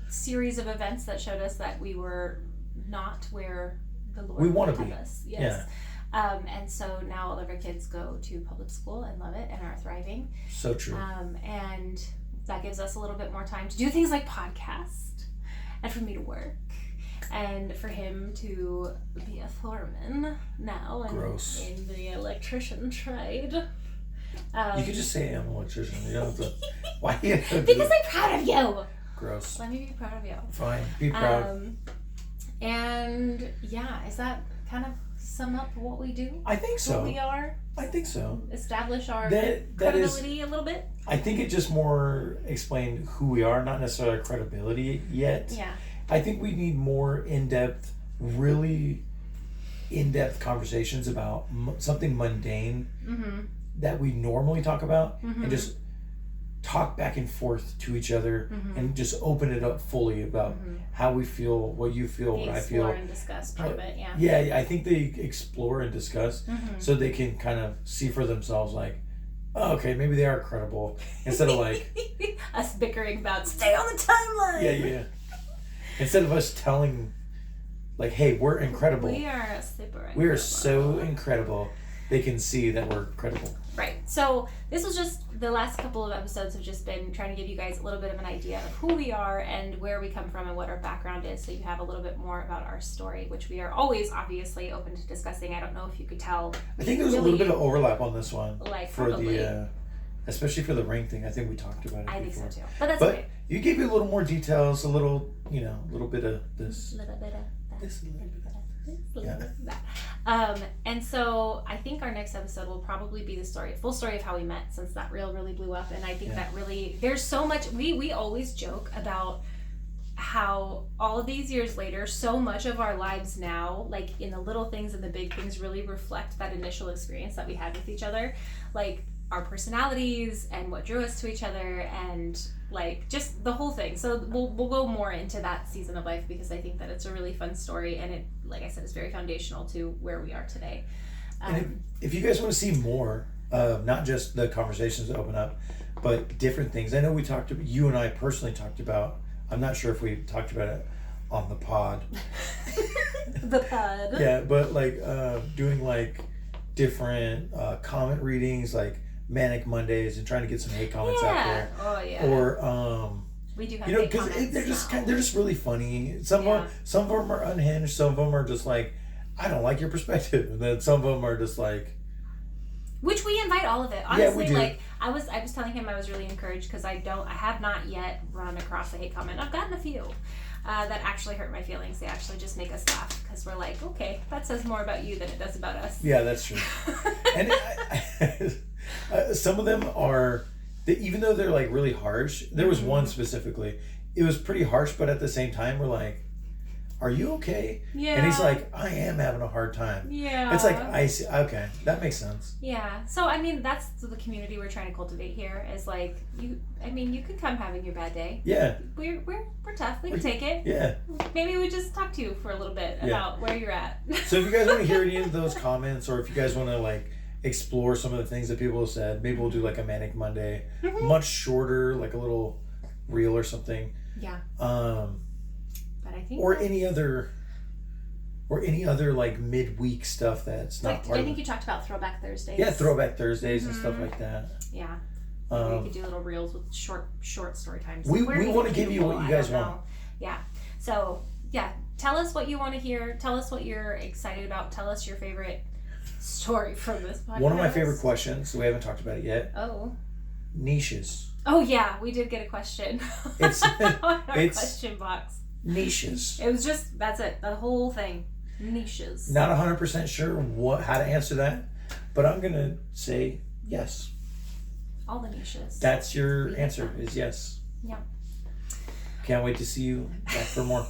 series of events that showed us that we were not where the Lord we want to have be. us. Yes. Yeah. And so now all of our kids go to public school and love it and are thriving. So true. And that gives us a little bit more time to do things like podcast, and for me to work, and for him to be a foreman now in the electrician trade. You could just say I'm an electrician. You don't have to. Why? Because I'm proud of you. Gross. Let me be proud of you. Fine. Be proud. And yeah, is that kind of sum up what we do? I think so. What we are? I think so. Establish our that credibility is, a little bit? I think it just more explained who we are, not necessarily our credibility yet. Yeah. I think we need more in-depth, really in-depth conversations about something mundane that we normally talk about, and just talk back and forth to each other and just open it up fully about how we feel, what you feel, what I feel. Explore and discuss part of it, yeah. Yeah, I think they explore and discuss so they can kind of see for themselves, like, oh, okay, maybe they are credible, instead of like us bickering about stay on the timeline. Yeah. Instead of us telling, like, hey, we're incredible. We are super incredible. We are so incredible. They can see that we're credible. Right. So this was just, the last couple of episodes have just been trying to give you guys a little bit of an idea of who we are and where we come from and what our background is, so you have a little bit more about our story, which we are always obviously open to discussing. I don't know if you could tell. I think there was a little bit of overlap on this one. Like, for probably. the especially for the ring thing. I think we talked about it before. I think so too. But that's okay. You gave me a little more details, a little, a little bit of this. A little bit of that. This, a little bit of that. A little bit of that. And so I think our next episode will probably be the full story of how we met, since that reel really blew up. And I think that really, there's so much, we always joke about how all of these years later, so much of our lives now, like in the little things and the big things, really reflect that initial experience that we had with each other. Like our personalities and what drew us to each other, and like just the whole thing. So we'll go more into that season of life, because I think that it's a really fun story, and it, like I said, is very foundational to where we are today. And if you guys want to see more, not just the conversations that open up, but different things. I know you and I personally talked about, I'm not sure if we talked about it on the pod. The pod. Yeah, but like doing like different comment readings, like Manic Mondays, and trying to get some hate comments out there. Oh yeah. Or we do have because they're just really funny. Some of them are unhinged. Some of them are just like, I don't like your perspective, and then some of them are just like. Which we invite all of it. Honestly, yeah, we do. Like I was telling him I was really encouraged, because I have not yet run across a hate comment. I've gotten a few that actually hurt my feelings. They actually just make us laugh, because we're like, okay, that says more about you than it does about us. Yeah, that's true. And some of them are, even though they're like really harsh. There was one specifically. It was pretty harsh, but at the same time, we're like, are you okay? Yeah. And he's like, I am having a hard time. Yeah. It's like, I see. Okay, that makes sense. Yeah. So I mean, that's the community we're trying to cultivate here. Is like, you could come having your bad day. Yeah. We're tough. We can take it. Yeah. Maybe we just talk to you for a little bit about where you're at. So if you guys want to hear any of those comments, or if you guys want to like explore some of the things that people have said, maybe we'll do like a Manic Monday, much shorter, like a little reel or something. Yeah. But I think any other like midweek stuff that's not like, part I of think you talked about Throwback Thursdays. Yeah, Throwback Thursdays and stuff like that. Yeah. You could do little reels with short story times. We want to give you what you guys want. Yeah. So yeah, tell us what you want to hear. Tell us what you're excited about. Tell us your favorite story from this podcast. One of my favorite questions, we haven't talked about it yet. Oh. Niches. Oh yeah, we did get a question. It's on our question box. Niches. It was just, that's it, the whole thing. Niches. Not 100% sure how to answer that, but I'm gonna say yes. All the niches. That's your answer is yes. Yeah. Can't wait to see you back for more.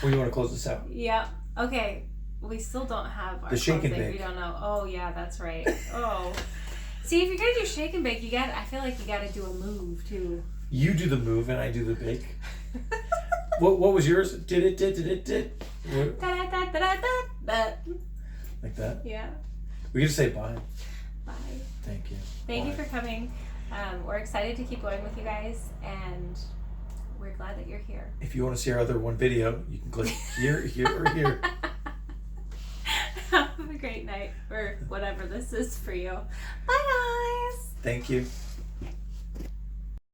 Or you want to close this out? Yeah. Okay. We still don't have our The shake and closing. bake. We don't know. Oh yeah, that's right. Oh. See, if you're gonna do shake and bake, I feel like you gotta do a move too. You do the move and I do the bake. What was yours? Did it. What? Da-da-da-da-da-da. Like that? Yeah. We can say bye. Bye. Thank you. Thank Bye. you for coming. We're excited to keep going with you guys, and we're glad that you're here. If you want to see our other one video, you can click here, here, or here. Have a great night, or whatever this is for you. Bye, guys. Thank you.